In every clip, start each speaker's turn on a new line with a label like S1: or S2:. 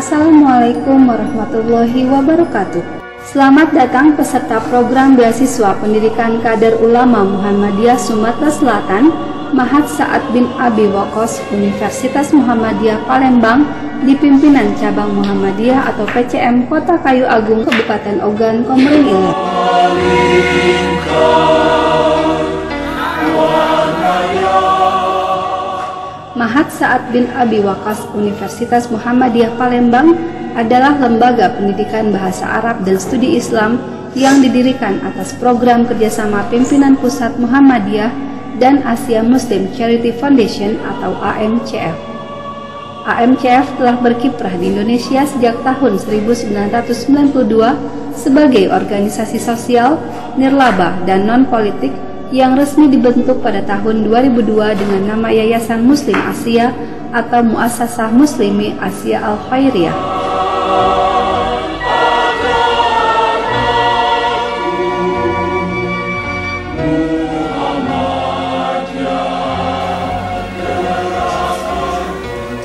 S1: Assalamualaikum warahmatullahi wabarakatuh. Selamat datang peserta program beasiswa pendidikan kader ulama Muhammadiyah Sumatera Selatan, Mahat Sa'ad bin Abi Waqqas, Universitas Muhammadiyah Palembang, di pimpinan Cabang Muhammadiyah atau PCM Kota Kayu Agung, Kabupaten Ogan Komering Ilir. Mahat Sa'ad bin Abi Waqqas Universitas Muhammadiyah Palembang adalah lembaga pendidikan bahasa Arab dan studi Islam yang didirikan atas program kerjasama pimpinan pusat Muhammadiyah dan Asia Muslim Charity Foundation atau AMCF. AMCF telah berkiprah di Indonesia sejak tahun 1992 sebagai organisasi sosial, nirlaba, dan non-politik yang resmi dibentuk pada tahun 2002 dengan nama Yayasan Muslim Asia atau Muassasah Muslimi Asia Al-Khairiyah.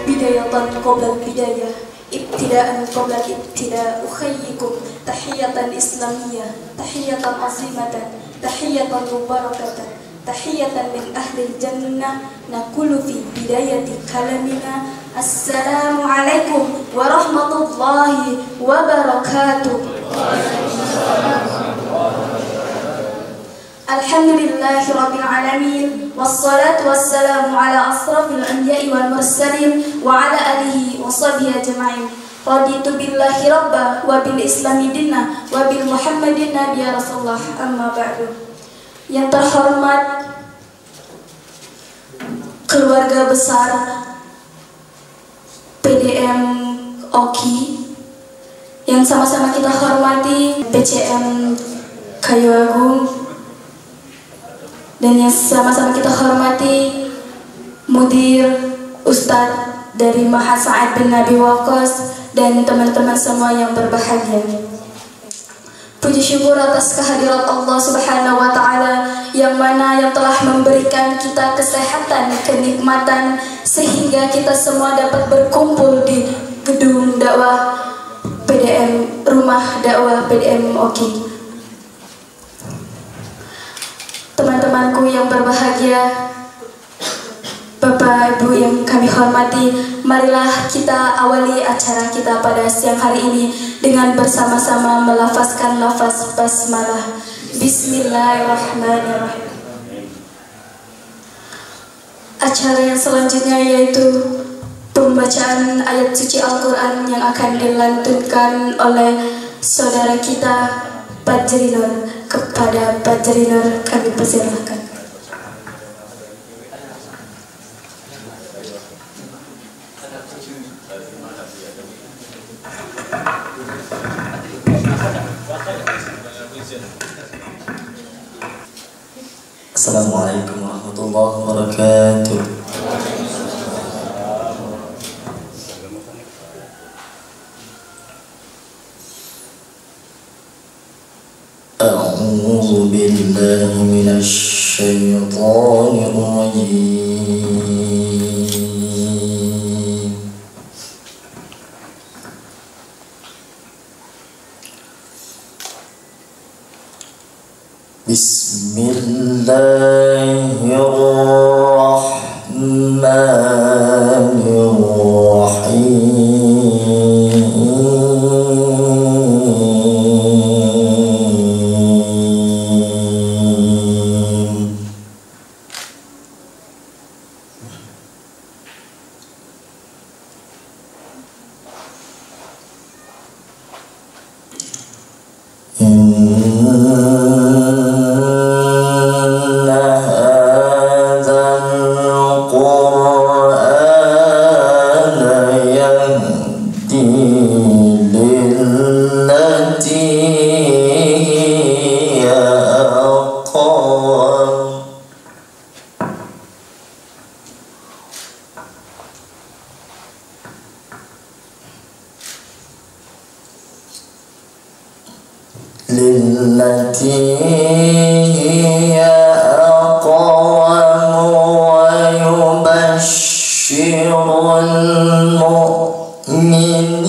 S2: Bidayatan qabla bidayah, ibtidaan qabla ibtida, ukhayyikum tahiyatan islamiyah, tahiyatan azimatan, tahiyatan mubarakatan, tahiyatan min ahli jannah, naqulu fi bidayati kalamina, assalamualaikum warahmatullahi wabarakatuh. Alhamdulillahi rabbil alamin, wassalatu wassalamu ala asrafil anbiya'i wal mursalin wa ala alihi wa sahbihi ajma'in. Raditu billahi rabba wa bil islami dinna wa bil muhammadin nabiyya rasulullah, amma ba'du. Yang terhormat keluarga besar PDM OKI, yang sama-sama kita hormati PCM Kayu Agung, dan yang sama-sama kita hormati Mudir Ustadz dari Mahat Sa'ad bin Abi Waqqas dan teman-teman semua yang berbahagia. Puji syukur atas kehadirat Allah Subhanahu wa Ta'ala yang telah memberikan kita kesehatan, kenikmatan, sehingga kita semua dapat berkumpul di gedung dakwah PDM, rumah dakwah PDM OKI. Teman-temanku yang berbahagia, Bapak Ibu yang kami hormati, marilah kita awali acara kita pada siang hari ini dengan bersama-sama melafazkan lafaz basmalah. Bismillahirrahmanirrahim. Acara yang selanjutnya yaitu pembacaan ayat suci Al-Quran yang akan dilantunkan oleh saudara kita Badri Nur. Kepada Badri Nur kami persilahkan.
S3: Assalamualaikum warahmatullahi wabarakatuh. A'udzu billahi minasy syaithanir rajim. Bismillahirrahmanirrahim. Lillati hiya aqwam wa yubashshirul mu'minin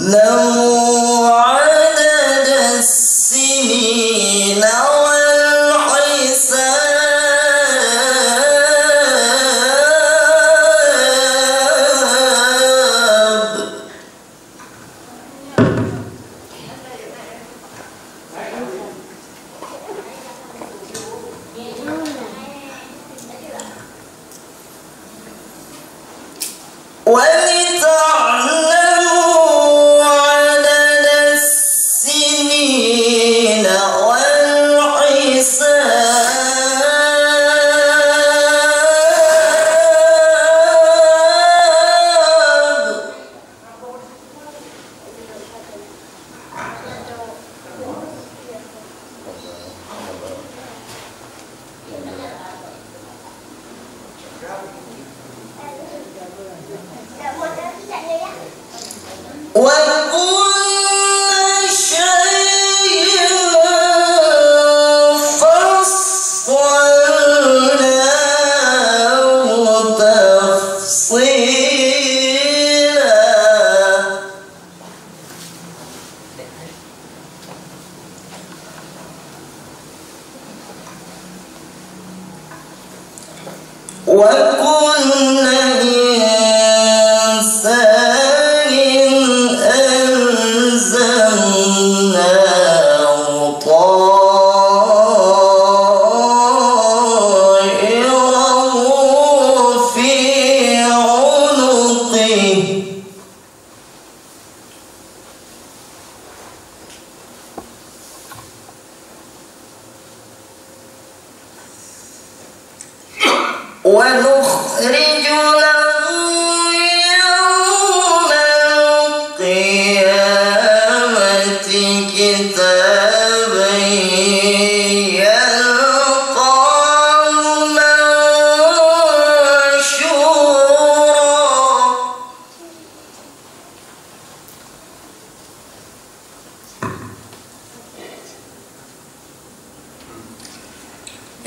S3: لو عدد السنين ونخرج له يوم القيامة كتابا يلقاه منشورا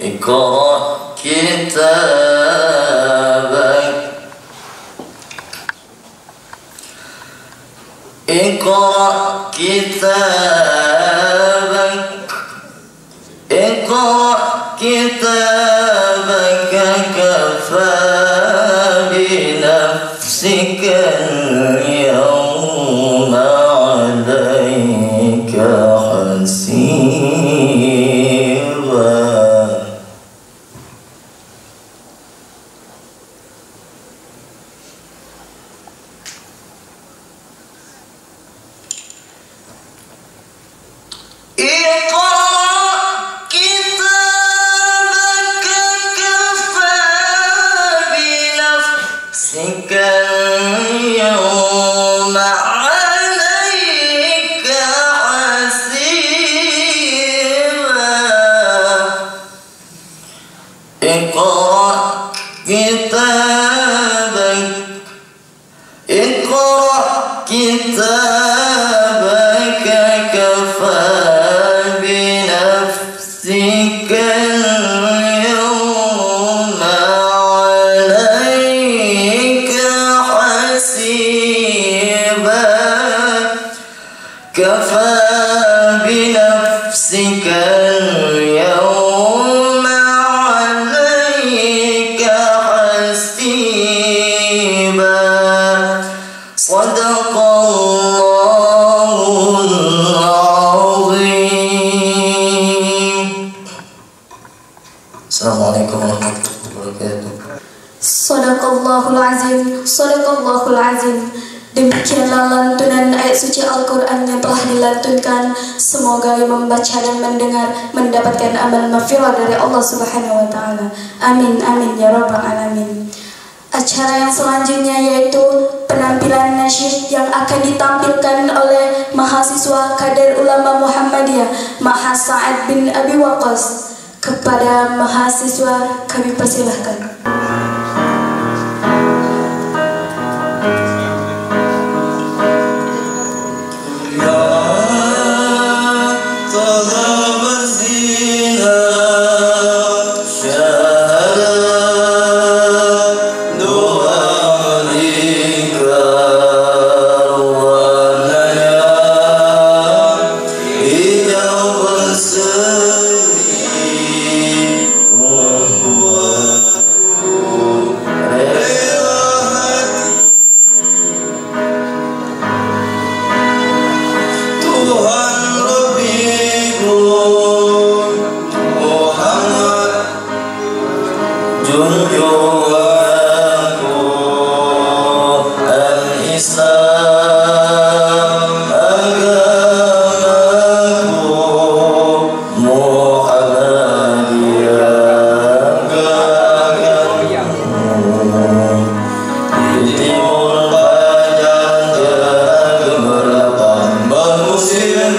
S3: اقرأ كتابك اقرأ كتابك اقرأ كتابك كفى بنفسك اليوم عليك حسيبا اليوم عليك حسيبا اقرأ كتابك اقرأ كتابك كفى بنفسك اليوم عليك حسيبا كفى بنفسك اليوم عليك حسيبا صدق الله العظيم. Assalamualaikum warahmatullahi wabarakatuh.
S2: Sadaqallahul azim, sadaqallahul azim. Demikianlah lantunan ayat suci Al-Quran yang telah dilantunkan. Semoga yang membaca dan mendengar mendapatkan amal maghfirah dari Allah Subhanahu wa Ta'ala. Amin, amin ya Rabbal Alamin. Acara yang selanjutnya yaitu penampilan nasyid yang akan ditampilkan oleh mahasiswa Kader Ulama Muhammadiyah Maha Sa'ad bin Abi Waqqas. Kepada mahasiswa kami persilahkan.
S3: Muslim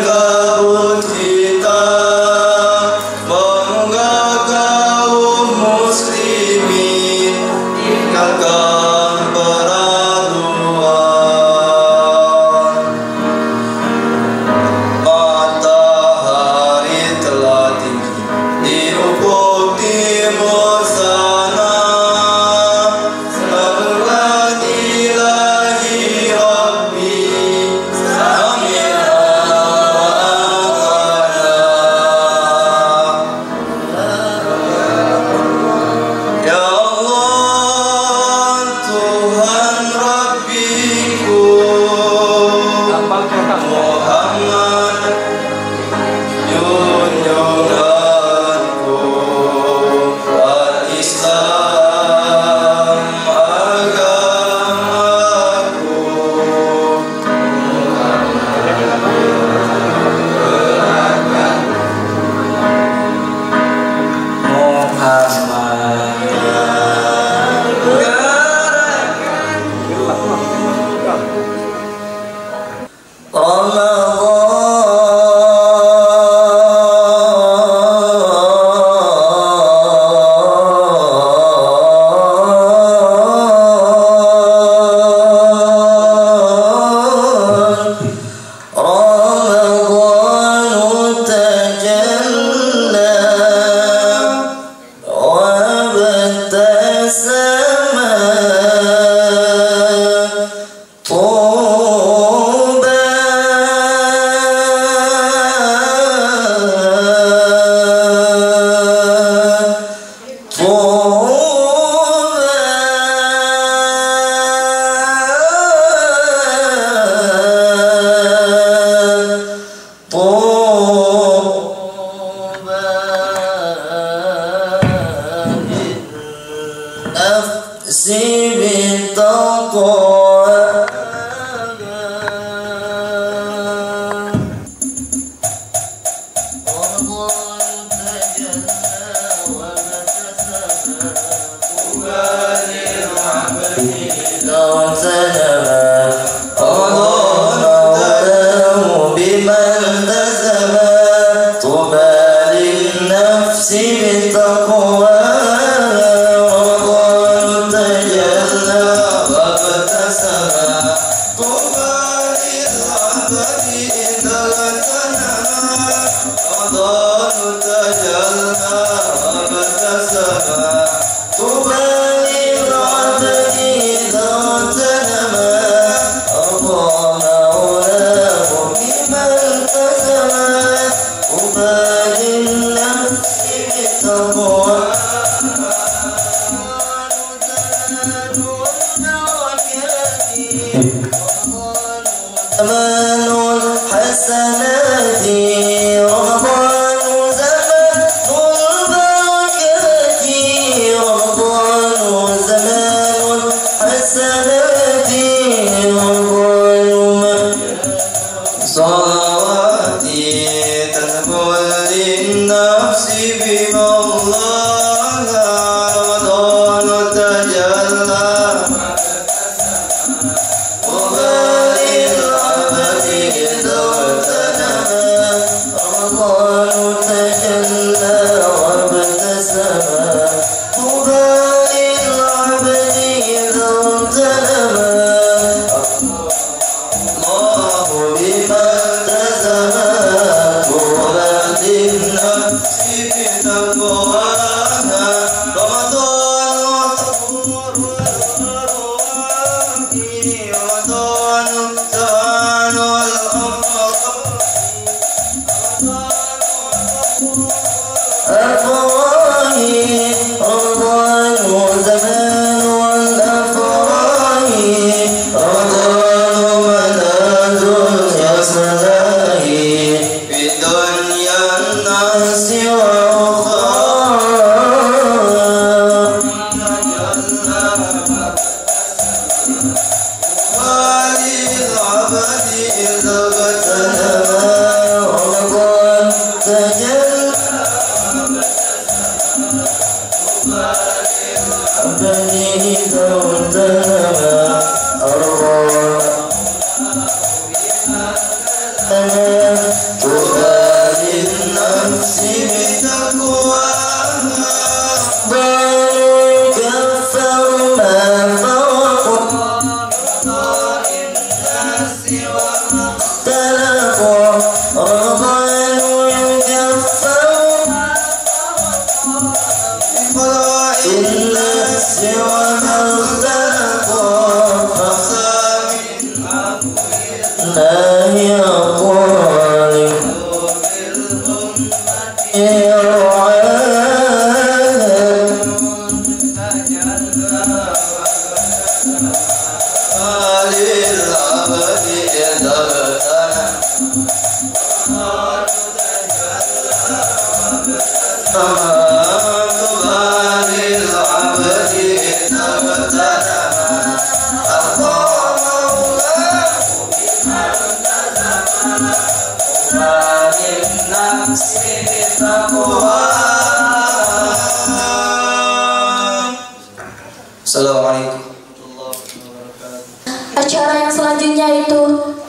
S2: Acara yang selanjutnya itu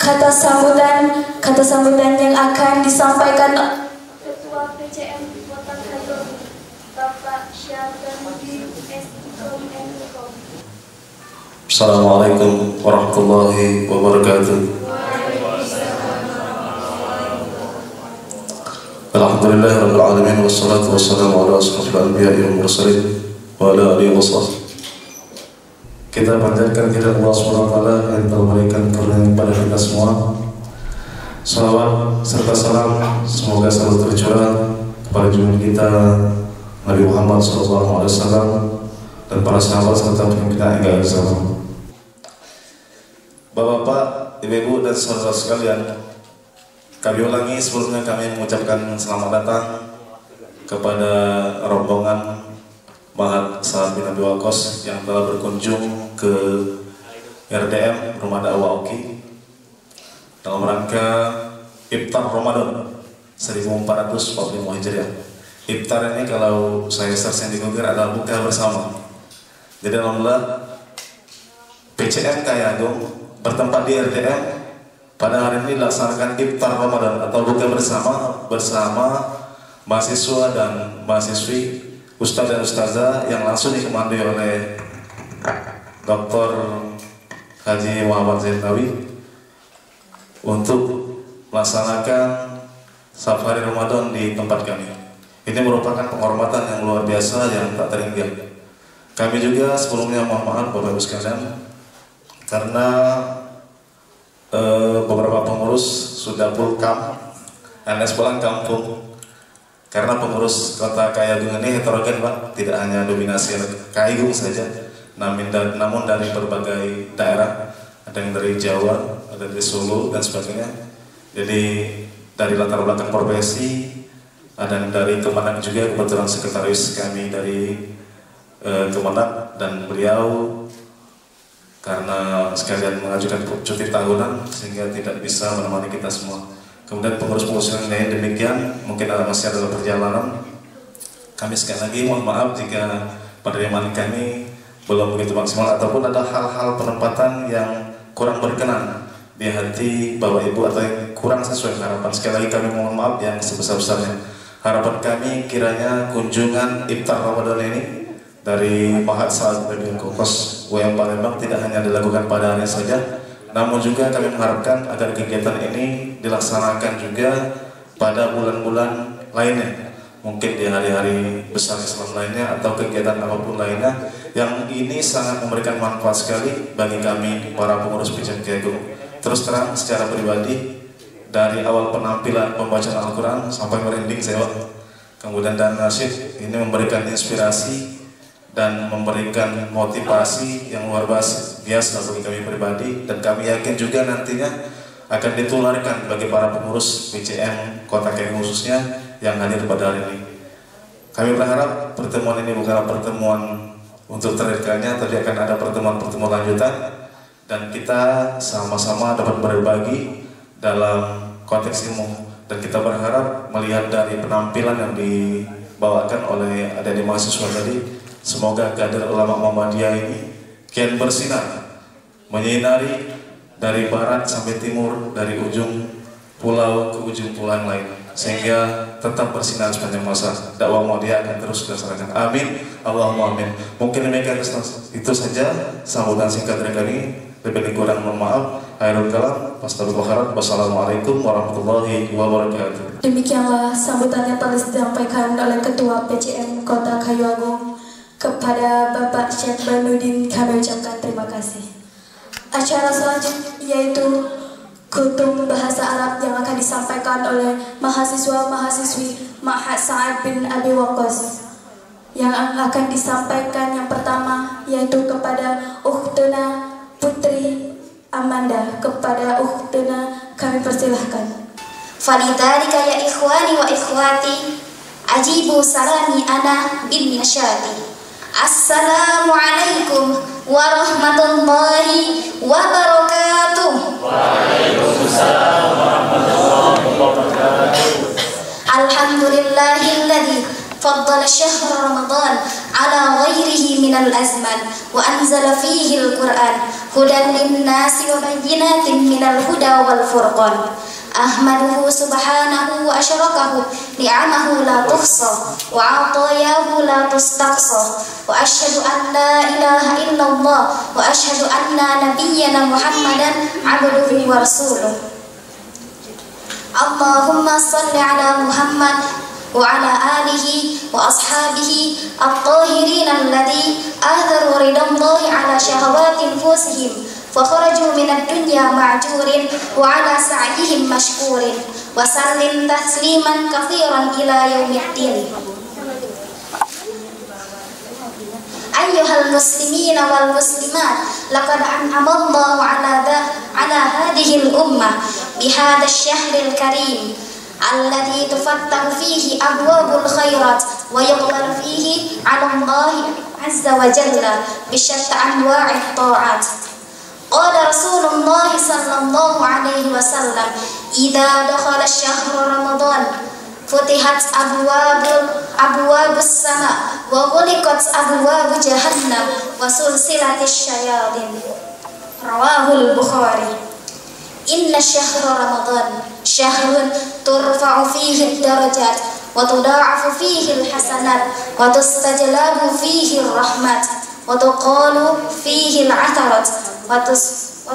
S2: kata sambutan yang akan disampaikan Ketua PCM Kota Kayong, Bapak Syafruddin S.Com.
S4: Assalamualaikum warahmatullahi wabarakatuh. Alhamdulillahirabbil alamin wassalatu wassalamu ala asyrofil anbiya'i wal mursalin wa ala alihi washabbihi. Kita panjatkan kepada Allah Subhanahu wa taala yang telah memberikan karunia kepada kita semua. Salawat serta salam semoga selalu tercurah kepada junjungan kita Nabi Muhammad SAW dan para sahabat serta pengikutnya hingga akhir zaman. Bapak-bapak, ibu-ibu dan saudara sekalian, kami ulangi sebelumnya kami mengucapkan selamat datang kepada rombongan Mahat Sa'ad bin Abi Waqqas yang telah berkunjung ke RDM Rumah Dakwah Oki dalam rangka Iftar Ramadan 1445 Hijriah. Iftar ini kalau saya search di Google adalah buka bersama. Jadi alhamdulillah PCM Kayagung bertempat di RDM pada hari ini dilaksanakan Iftar Ramadan atau buka bersama mahasiswa dan mahasiswi, ustadz dan ustazah yang langsung dikomandoi oleh Dr. Haji Muhammad Zainawi untuk melaksanakan safari Ramadan di tempat kami. Ini merupakan penghormatan yang luar biasa yang tak terhingga. Kami juga sebelumnya mohon maaf Bapak Ibu sekalian karena beberapa pengurus sudah pulkam alias pulang kampung karena pengurus Kota Kayagung ini heterogen Pak, tidak hanya dominasi Kayagung saja, namun dari berbagai daerah, ada yang dari Jawa, ada dari Solo dan sebagainya. Jadi dari latar belakang profesi, ada yang dari Kemenak juga, kebetulan sekretaris kami dari Kemenak, dan beliau karena sekalian mengajukan cuti tahunan sehingga tidak bisa menemani kita semua. Kemudian pengurus-pengurus yang lain demikian, mungkin masih ada perjalanan. Kami sekali lagi mohon maaf jika penerimaan kami belum begitu maksimal ataupun ada hal-hal penempatan yang kurang berkenan di hati Bapak Ibu atau yang kurang sesuai harapan. Sekali lagi kami mohon maaf yang sebesar-besarnya. Harapan kami kiranya kunjungan Iftar Ramadan ini dari Mahat Sa'ad bin Abi Waqqas UM Palembang tidak hanya dilakukan pada hari saja, namun juga kami mengharapkan agar kegiatan ini dilaksanakan juga pada bulan-bulan lainnya, mungkin di hari-hari besar Islam lainnya atau kegiatan apapun lainnya yang ini sangat memberikan manfaat sekali bagi kami para pengurus PCM Kayagung. Terus terang secara pribadi dari awal penampilan pembacaan Al-Quran sampai merinding saya, kemudian dan nasyid ini memberikan inspirasi dan memberikan motivasi yang luar biasa bagi kami pribadi, dan kami yakin juga nantinya akan ditularkan bagi para pengurus PCM Kota Kayagung khususnya yang hadir pada hari ini. Kami berharap pertemuan ini bukanlah pertemuan untuk terakhir kalinya, tapi akan ada pertemuan-pertemuan lanjutan dan kita sama-sama dapat berbagi dalam konteks ilmu, dan kita berharap melihat dari penampilan yang dibawakan oleh adik-adik mahasiswa tadi, semoga kader ulama Muhammadiyah ini kian bersinar, menyinari dari barat sampai timur, dari ujung pulau ke ujung pulau yang lain, sehingga tetap bersinar sepanjang masa dakwah Muhammadiyah akan terus dilaksanakan. Amin, Allahumma amin. Mungkin demikian itu saja sambutan singkat dari kami. Lebih kurang mohon maaf. Khairul kalam, wassalamualaikum warahmatullahi wabarakatuh.
S2: Demikianlah sambutan yang telah disampaikan oleh Ketua PCM Kota Kayagung. Kepada Bapak Syekh Banuddin kami ucapkan terima kasih. Acara selanjutnya yaitu kutum bahasa Arab yang akan disampaikan oleh mahasiswa-mahasiswi Mahat Sa'ad bin Abi Waqqas. Yang akan disampaikan yang pertama yaitu kepada Ukhtuna Putri Amanda. Kepada Ukhtuna kami persilahkan.
S5: Falidhalika ya ikhwani wa ikhwati ajibu salami ana bin nasyati. Assalamualaikum warahmatullahi wabarakatuh.
S6: Waalaikumsalam warahmatullahi wabarakatuh.
S5: Alhamdulillahilladzi faddala syahr Ramadan ala ghairihi min minal azman wa anzala fihi al-Qur'an hudan lin-nasi wa bayyinatin minal huda wal furqan. Ahmaduhu subhanahu wa asyrakahu ni'amahu la tuhsa wa atayahu la tustaqsa wa asyhadu an la ilaha illallah wa asyhadu anna nabiyyana Muhammadan abduhu wa rasuluh. Allahumma salli ala Muhammad wa ala alihi wa ashabihi at-tahirin alladhi atharu ridallahi ala syahawati nufusihim fakharaju minad dunya ma'jurin wa ala sa'yihim mashkurin wa sallim tasliman katsiran ila yaumiddin. Ayyuhal muslimina wal muslimat, laqad an'ama Allahu ala hadhihi al-ummah bihadha asy-syahril karim alladhi tufattahu fihi abwabul khairat wa yuqbalu fihi 'ala Allah 'azza wa jalla bi syatta anwa'it ta'at. Qala Rasulullah sallallahu alaihi wasallam, idza dakhala syahru Ramadan futihat abwabus sama wa ghuliqat abwabu jahannam wa sulsilatis syayatin. Rawahul Bukhari. Inna syahra Ramadan syahrun turfa'u fihi ad-darajat wa tudha'afu fihi al-hasanat wa tustajlabu fihi ar-rahmat wa tuqalu fihi al-'atharat wa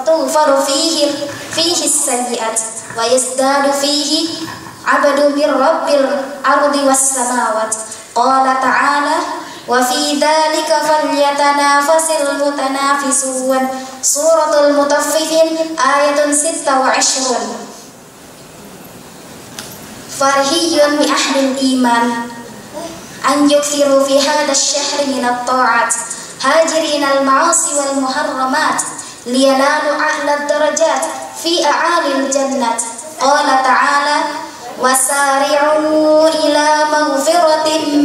S5: tughfaru fihi as-sayyi'at wa yazdadu fihi 'abdu min rabbil ardi was samawat. Qala ta'ala wa fi dzalika falyatanafasil mutanafisun. Suratul Mutaffifin ayatun 26. Farhiyun bi ahlil iman an yukthiru fi hadha asy-syahri min at-ta'at hajirin al-ma'asi wal muharramat liyanalu a'la ad-darajat fi a'alil jannat. Qala ta'ala wasari'u ila maghfiratin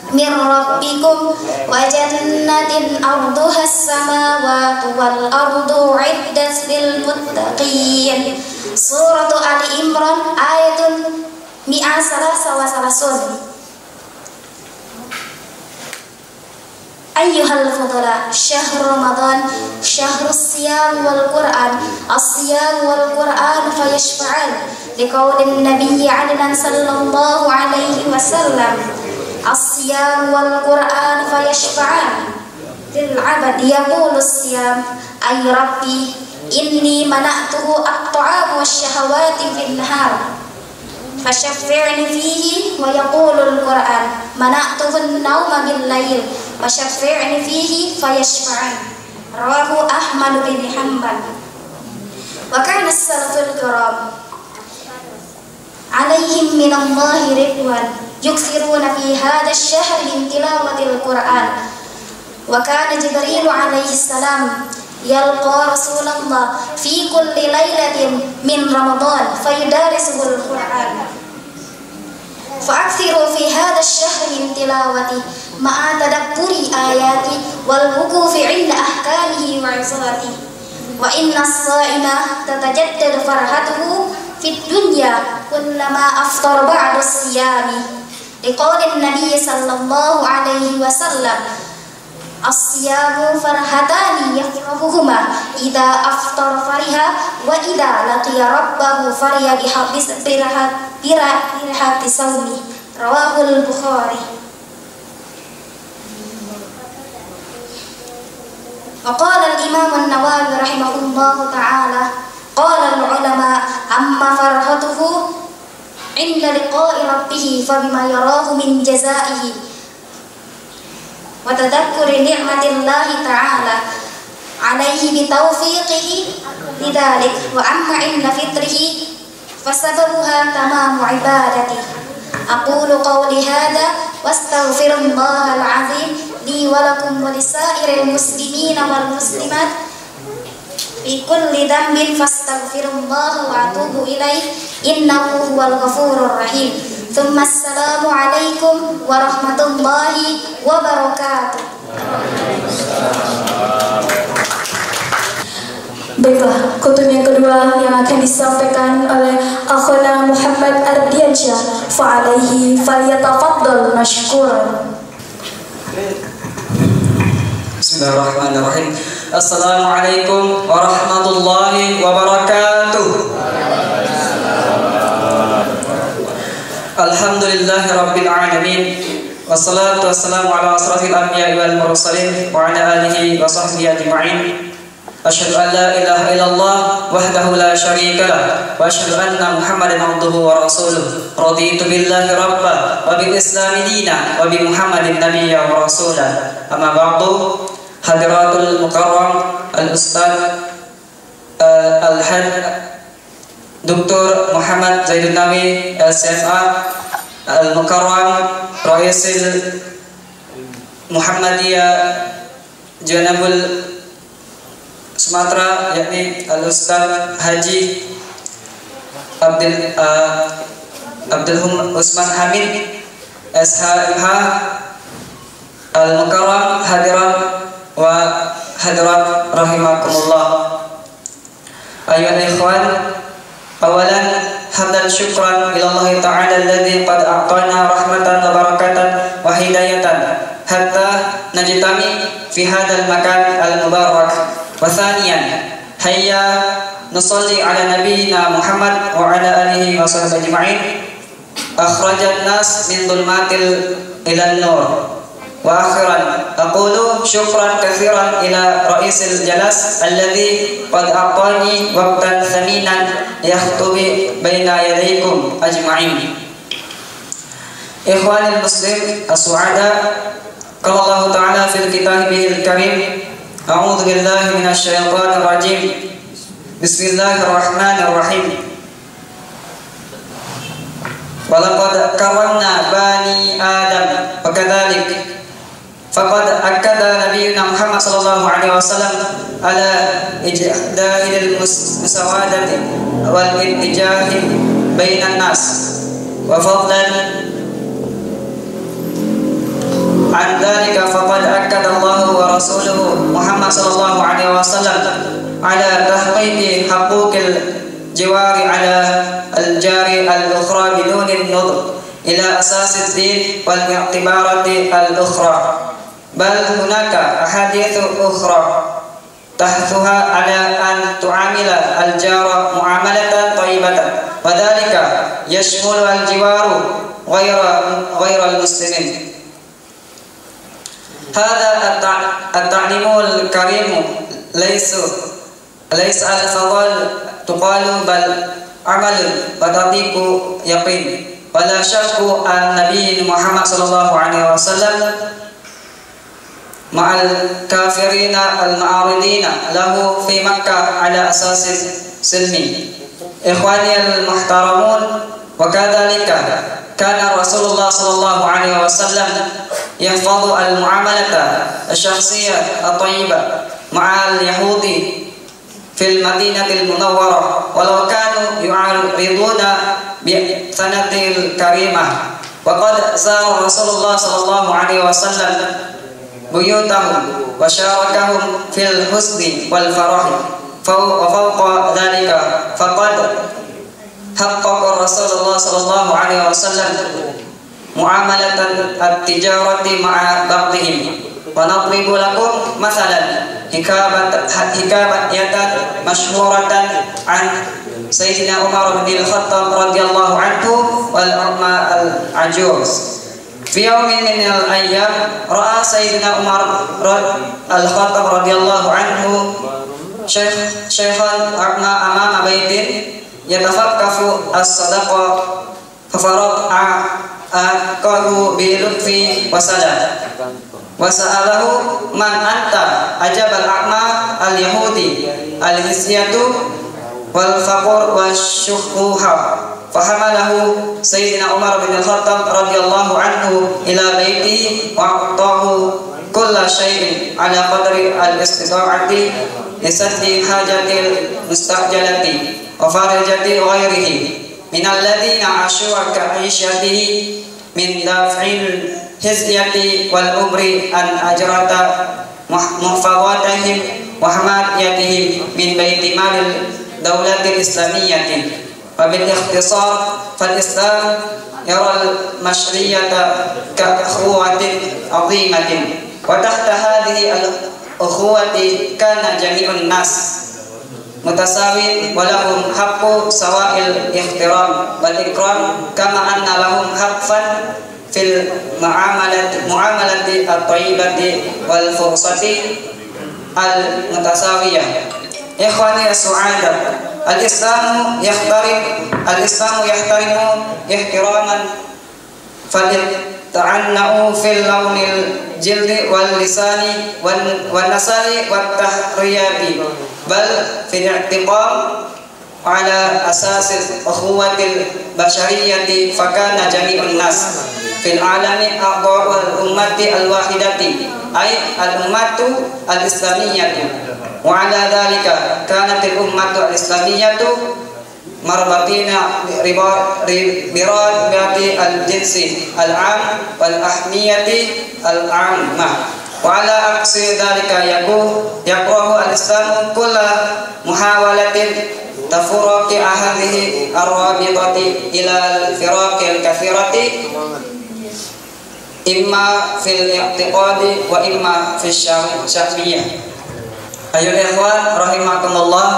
S5: min rabbikum wa jannatin arduha as-samawati wal ardu 'iddat lil muttaqin. Suratu Ali Imran ayatun 133. Ayyuhal fudala, syahr Ramadan syahrus siyam wal Qur'an. As-siyam wal Qur'an fayashfa'an liqaulin Nabi Adnan sallallahu alaihi wasallam. As-siyam wal Qur'an fayashfa'an lil 'abd yaqulu as-siyam ay rabbi inni mana'tuhu at-ta'am wasyahawati fil nahar fashaffi'ni fihi wa yaqulu al-Qur'an mana'tuhu an-nawma bil lail washaffi'ni fihi fayashfa'an. Rawahu Ahmad bin Hanbal. Wa kana as-salaful kiram alaihim min Allahi ridwan yukthiruna fi hadha asy-syahr min tilawatil Qur'an. Wa kana Jibril alaihi salam yalqa Rasulullah fi kulli lailatin min Ramadan fayudarisuhul Qur'an. Fa'akthiru fi hadha asy-syahr min tilawati ma'a tadabburi ayati wal wuqufi 'inda ahkamihi wa 'izati. Wa inna as-sa'ima tatajaddadu farhatuhu fid dunya kullama aftara ba'da as-siyami. Liqaulin Nabi sallallahu alaihi wasallam, as-siyamu farhatani yafrahuhuma idza aftara fariha wa idza laqiya rabbahu fariya birahati sawmi. Rawahul Bukhari. Wa qala al-Imam an-Nawawi rahimahullahu ta'ala, qala al-ulama amma farhatuhu 'inda liqa'i rabbih fa bima yarahu min jazaihi wa tadhakkuri ni'matillahi ta'ala alaihi bi tawfiqihi lidzalik wa amma 'inda fitrihi fasababuha tamamu ibadatihi. Aqulu qawli hadha wastaghfirullahal azim li wa lakum wa lisairil muslimina wal muslimat fi kulli dhanbin fastaghfirullaha wa atubu ilaih innahu huwal ghafurur rahim. Tsumma assalamu alaikum warahmatullahi wabarakatuh.
S2: Baiklah, kutub yang kedua yang akan disampaikan oleh akhuna Muhammad Ardiansyah, fa'alaihi falyatafaddal mashkuran.
S7: Bismillahirrahmanirrahim. Assalamualaikum warahmatullahi wabarakatuh. Alhamdulillahirabbil alamin. Wassalatu wassalamu ala asrafil anbiya'i wal mursalin wa ala alihi wa sahbihi ajma'in. Asyhadu an la ilaha illallah wahdahu la syarika lah wa asyhadu anna Muhammadan abduhu wa rasuluh. Raditu billahi rabba wa bil islami dina wa bi Muhammadin nabiyya wa rasulah. Amma ba'du. Hadiratul mukarram al-ustaz al-had Dr. Muhammad Zaidun Nawi SMA al-mukarram Raisul Muhammadiyah Janabul Sumatera, yakni al-ustaz Haji Abdul Usman Hamid SHMH al-mukarram, hadirat wa hadirat rahimakumullah. Ayyuhal ikhwan, awalan hamdan syukran ilallahi ta'ala alladzi qad a'tana rahmatan wa barakatan wa hidayatan hatta najtami fi hadzal makan al-mubarak. Wa thaniyan hayya nusalli ala nabiyyina Muhammad wa ala alihi wa sahbihi ajma'in akhrajan nas min dhulmatil ila nur. Wa akhiran aqulu syukran katsiran ila raisil jalas alladzi qad a'tani waqtan thaminan yakhutubi baina yadaykum ajma'in. Ikhwanil muslim as-su'ada, qala Allah ta'ala fil kitabil karim, a'udzu billahi minasy syaithanir rajim. Bismillahirrahmanirrahim. Walaqad karamna bani Adam wa kadzalik faqad akkada nabiyyuna Muhammad sallallahu alaihi wasallam ala ijda'il musawadati wal ittijahi bainan nas wa fadlan an dzalika faqad akkada Allah wa rasuluhu Muhammad sallallahu alaihi wasallam ala tahqiqi haquqil jiwari ala al-jari al-ukhra bidunin nudhr ila asas ad-din wal i'tibarati al-ukhra. Bal hunaka ahaditsu ukhra tahtuha ala an tu'amila al-jara mu'amalatan thayyibatan wa dhalika yashmulu al-jiwaru ghayra al-muslimin. Hadha at-ta'limul karim laysa al-fadl tuqalu bal amalun wa tatiqu yaqin wa la syakku an Nabi Muhammad sallallahu alaihi wasallam ma'al kafirina al-ma'aridina lahu fi Makkah ala asasis silmi. Ikhwani al-muhtaramun, wa kadzalika kana Rasulullah sallallahu alaihi wasallam yahfadhu al-mu'amalata asy-syakhsiyyah at-thayyibah ma'al yahudi fil madinatil munawwarah walau kanu yu'ariduna bi sanatil karimah. Wa qad zara Rasulullah sallallahu alaihi wasallam buyutahum wa syarakahum fil husni wal farahi wa fawqa dhalika faqad haqqaqa Rasulullah sallallahu alaihi wasallam muamalatan at-tijarati ma'a ba'dihim. Wa nadribu lakum mathalan hikayatan masyhuratan an Sayyidina Umar bin Al-Khattab radhiyallahu anhu wal umma al-ajuz. Fi yawmin min al-ayyam ra'a Sayyidina Umar al-Khattab radhiyallahu anhu shaykhan a'ma amama baitin yatafakkafu as-sadaqa fafaraqahu bi lutfi wa salam wa sa'alahu man anta ajab al-a'ma al-yahudi al-hisyatu wal faqur wa syuhuha fahamalahu Sayyidina Umar bin Al-Khattab radhiyallahu anhu ila baitihi wa a'tahu kulla syai'in ala qadri al-istita'ati lisaddi hajatil mustajalati wa farajati ghairihi min alladhina ashu ka'ishatihi min daf'il hizyati wal umri an ajrata muhfawadahim wa hamadiyatihim min baiti malil dawlatil islamiyyati. Wa bil ikhtisar fal islam yara al mashriyata ka khuwatin azimatin wa tahta hadhihi al ukhuwati kana jami'un nas mutasawin wa lahum haqqu sawa'il ihtiram wal ikram kama anna lahum haqqan fil muamalati at-thayyibati wal fursati al-mutasawiyah. Ikhwani as-su'ada, al-islamu yahtarimu ihtiraman ta'anna'u fil lawnil jildi wal lisani wan nasali wat tahriyabi bal fil i'tiqam ala asasil ukhuwatil bashariyati fakana jami'un nas fil alami a'dha'ul ummati al wahidati ay al ummatu al islamiyatu wa ala dhalika kanatil ummatu al islamiyatu marbatina birabati al-jinsi al-am wal-ahmiyati al-ammah wa ala aqsi dhalika yakrahu al-islamu kulla muhawalatin tafuraqi ahadhihi ar-rabitati ila al-firaqi al-kathirati imma fil i'tiqadi wa imma fil sya'biyah. Ayo ikhwan rahimakumullah,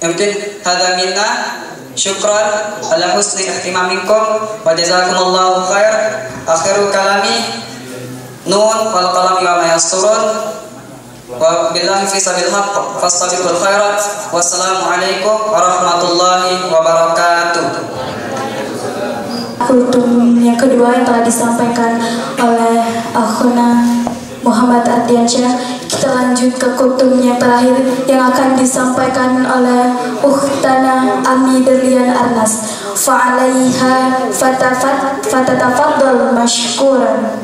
S7: mungkin hadza minna, syukran ala husni ihtimamikum wa jazakumullahu khair. Akhiru kalami nun wal qalami wa ma yasturun wa billahi fi sabil haqq fastabiqul khairat. Wassalamu alaikum warahmatullahi wabarakatuh.
S2: Kultum yang kedua yang telah disampaikan oleh Akhuna Muhammad Ardiansyah. Kita lanjut ke kultum yang terakhir yang akan disampaikan oleh Ukhtana Ami Derlian Arnas. Fa'alaiha fatatafaddal mashkuran.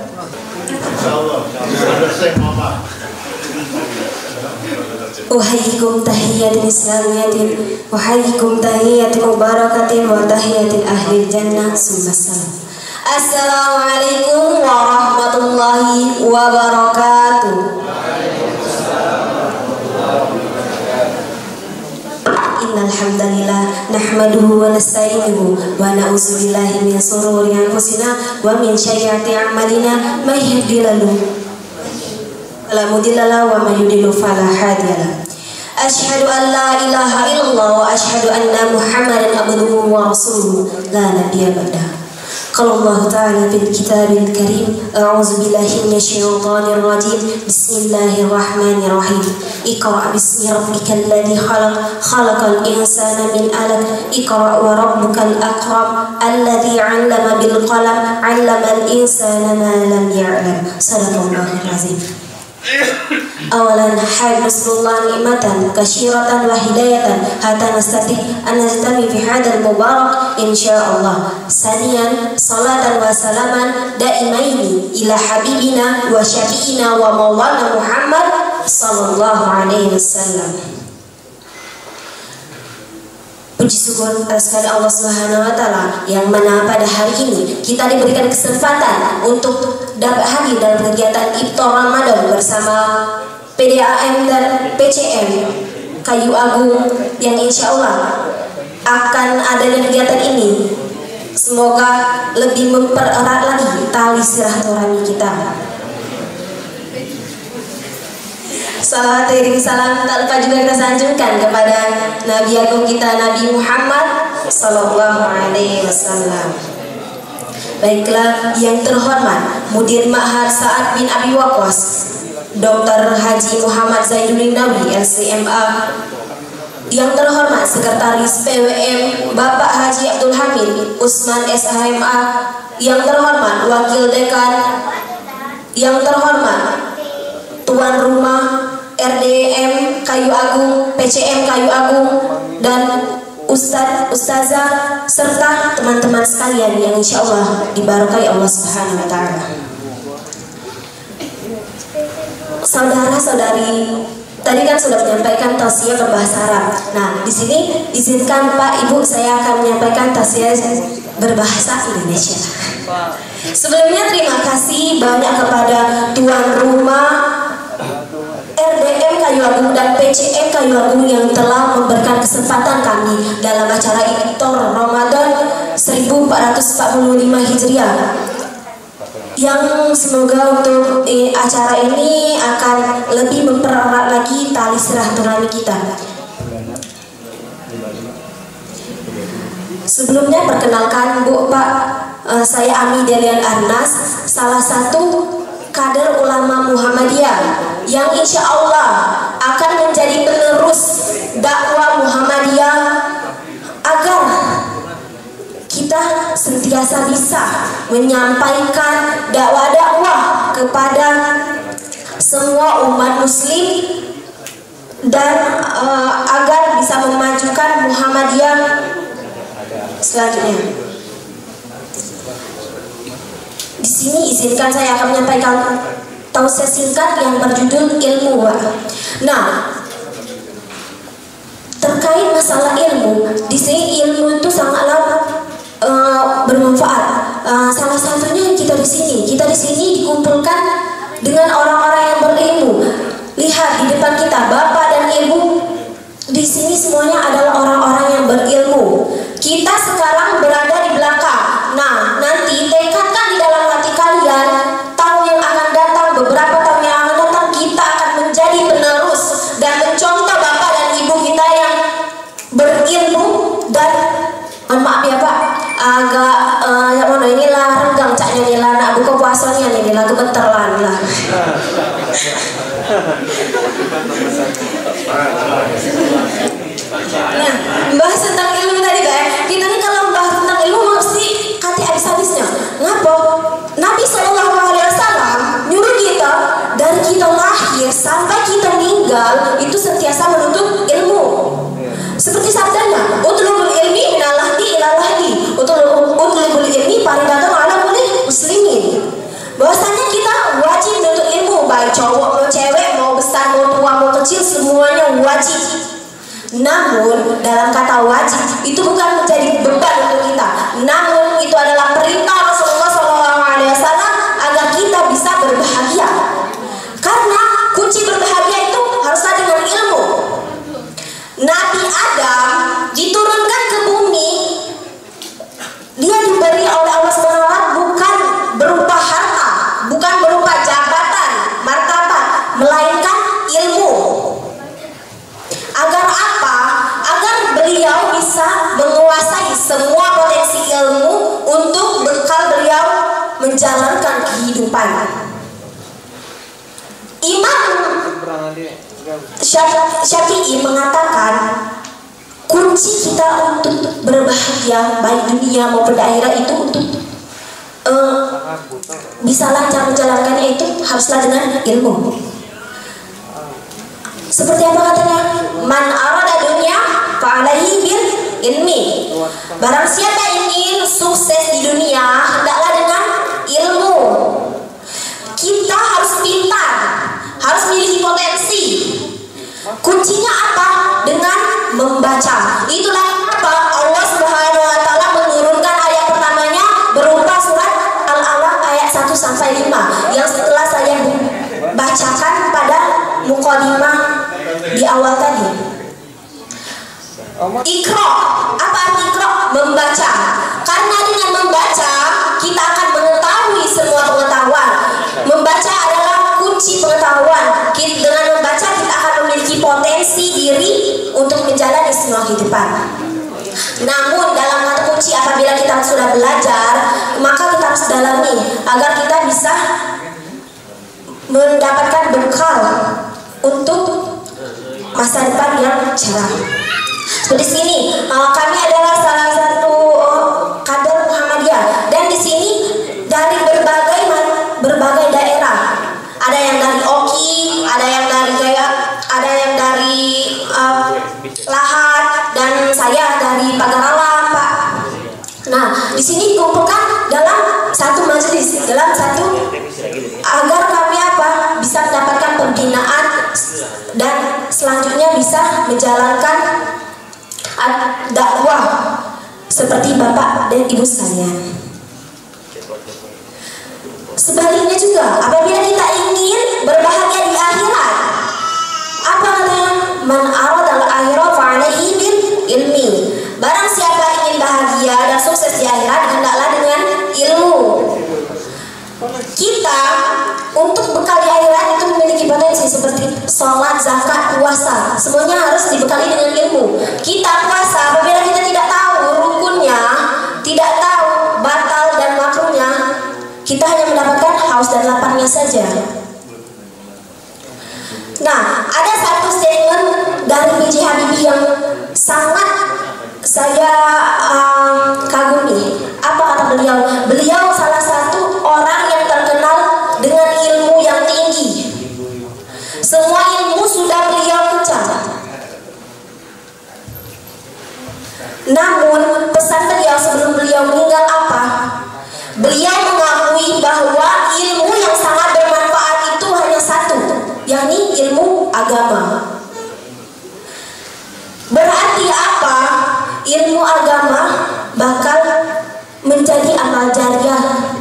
S2: Uhayyikum tahiyatin islamiyatin uhayyikum tahiyatin mubarakatin wa tahiyatin ahli jannah summa salam. Assalamualaikum warahmatullahi wabarakatuh. Innal hamdalillah nahmaduhu wa nasta'inuhu wa na'udzu billahi min shururi anfusina wa min sayyiati a'malina may yahdihillahu fala mudilla lahu wa may yudlil fala hadiya lahu. Asyhadu an la ilaha illallah wa asyhadu anna Muhammadan abduhu wa rasuluhu la nabiyya ba'dahu. Qala Allah Ta'ala fil Kitabil Karim, a'udzu billahi minasyaitonir rajim. Bismillahirrahmanirrahim. Iqra' bismi rabbikal ladzi khalaq, khalaqal insana min 'alaq. Iqra' wa rabbukal akram, alladzi 'allama bil qalam, 'allamal insana ma lam ya'lam. Shadaqallahul azim. Awalan hai nasrullah nikmatan kasyiratan wa hidayatan hatta nastati an najtami fi hadal mubarak insyaallah. Saniyan salatan wa salaman daimaini ila habibina wa syafiina wa maulana Muhammad sallallahu alaihi wasallam. Puji syukur atas kepada Allah Subhanahu wa Ta'ala yang mana pada hari ini kita diberikan kesempatan untuk dapat hadir dalam kegiatan Iftar Ramadan bersama PDAM dan PCM Kayu Agung yang insya Allah akan adanya kegiatan ini. Semoga lebih mempererat lagi tali silaturahmi kita. Salawat iring salam tak lupa juga kita sanjungkan kepada Nabi Agung kita Nabi Muhammad Sallallahu Alaihi Wasallam. Baiklah yang terhormat Mudir Ma'had Sa'ad bin Abi Waqqas Dr. Haji Muhammad Zainuddin Nawawi LCMA, yang terhormat Sekretaris PWM Bapak Haji Abdul Hamid Usman SHMA, yang terhormat Wakil Dekan, yang terhormat Tuan Rumah RDM Kayu Agung, PCM Kayu Agung, dan Ustazah serta teman-teman sekalian yang insya Allah diberkahi Allah Subhanahu wa Ta'ala. Saudara-saudari, tadi kan sudah menyampaikan tausiah berbahasa Arab. Nah, di sini izinkan Pak Ibu saya akan menyampaikan tausiah berbahasa Indonesia. Sebelumnya terima kasih banyak kepada tuan rumah RDM Kayu Agung dan PCM Kayu Agung yang telah memberikan kesempatan kami dalam acara Iftar Ramadan 1445 Hijriah. yang semoga untuk acara ini akan lebih mempererat lagi tali silaturahmi kita. Sebelumnya perkenalkan Bu, Pak, saya Ami Delian Arnas, salah satu kader ulama Muhammadiyah yang insya Allah akan menjadi penerus dakwah Muhammadiyah agar kita sentiasa bisa menyampaikan dakwah-dakwah kepada semua umat muslim dan agar bisa memajukan Muhammadiyah selanjutnya. Di sini izinkan saya akan menyampaikan tausiah singkat yang berjudul ilmu. Nah, terkait masalah ilmu, di sini ilmu itu sangatlah bermanfaat. Salah satunya kita di sini. Kita di sini dikumpulkan dengan orang-orang yang berilmu. Lihat di depan kita, bapak dan ibu di sini semuanya adalah orang-orang yang berilmu. Kita sekarang berada di belakang. Nah, nanti tekadkan di dalam hati kalian, tahun yang akan datang, beberapa tahun yang akan datang, kita akan menjadi penerus dan mencontoh bapak dan ibu kita yang berilmu. Dan maaf ya Pak, agak yang mana inilah renggang caknya inilah nak buka puasanya inilah kebetulan lah. Nah, bahas tentang ilmu tadi Pak, kita nih kalau bahas tentang ilmu mesti kati habis-habisnya. Ngapa? Nabi SAW nyuruh kita dari kita lahir sampai kita meninggal itu sentiasa menuntut ilmu. Seperti sabdanya, utlubul ilmi minallahdi ilalahdi, utlubul ilmi faridatun ala kulli muslimin. Bahwasanya kita wajib menuntut ilmu, baik cowok mau cewek, mau besar mau tua mau kecil, semuanya wajib. Namun dalam kata wajib itu bukan menjadi beban untuk kita, namun itu adalah perintah Rasulullah SAW agar kita bisa berbahagia. Karena kunci berbahagia itu haruslah dengan ilmu. Nabi Adam diturunkan ke bumi, dia diberi oleh Allah SWT bukan berupa harta, bukan berupa jabatan, martabat, melainkan ilmu. Agar apa? Agar beliau bisa menguasai semua potensi ilmu untuk bekal beliau menjalankan kehidupan. Imam Syafi'i mengatakan kunci kita untuk berbahagia baik dunia maupun akhirat itu untuk bisa lancar menjalankannya itu haruslah dengan ilmu. Seperti apa katanya? Man arada dunya fa'alaihi bil ilmi. Barang siapa ingin sukses di dunia, hendaklah dengan ilmu. Kita harus pintar, harus memiliki potensi. Kuncinya apa? Dengan membaca. Itulah kenapa Allah Subhanahu wa taala menurunkan ayat pertamanya berupa surat Al-Alaq ayat 1 sampai 5 yang setelah saya bacakan pada mukadimah di awal tadi. Iqra, apa arti Iqra? Membaca. Karena dengan membaca kita akan mengetahui semua pengetahuan. Membaca adalah kunci pengetahuan. Dengan membaca kita akan memiliki potensi diri untuk menjalani semua kehidupan. Namun dalam kata kunci apabila kita sudah belajar, maka kita harus dalami agar kita bisa mendapatkan bekal untuk masa depan yang cerah. Seperti sini, kami adalah salah satu kader Muhammadiyah dan di sini dari berbagai daerah. Ada yang dari Oki, ada yang dari Lahat dan saya dari Pagaralam, Pak. Nah, di sini dikumpulkan dalam satu majelis, dalam satu agar kami bisa mendapatkan pembinaan dan selanjutnya bisa menjalankan dakwah seperti Bapak dan Ibu sekalian. Sebaliknya juga, apabila kita ingin berbahagia di akhirat, apa katanya? Man aradal akhirah fa'alaihi bil ilmi. Barang siapa ingin bahagia dan sukses di akhirat, hendaklah dengan ilmu. kita untuk bekal di akhirat itu memiliki potensi seperti sholat, zakat, puasa. Semuanya harus dibekali dengan ilmu. Kita puasa apabila kita tidak tahu rukunnya, tidak tahu batal dan makruhnya, kita hanya mendapatkan haus dan laparnya saja. Nah, ada satu statement dari B.J. Habibie yang sangat saya kagumi. Apa kata beliau? Beliau salah satu orang yang terkenal dengan ilmu yang tinggi. Semua ilmu sudah beliau pecah. Namun pesan beliau sebelum beliau meninggal apa? Beliau mengakui bahwa ilmu yang sangat bermanfaat itu hanya satu, yakni ilmu agama. Berarti apa? Ilmu agama bakal menjadi amal jariah.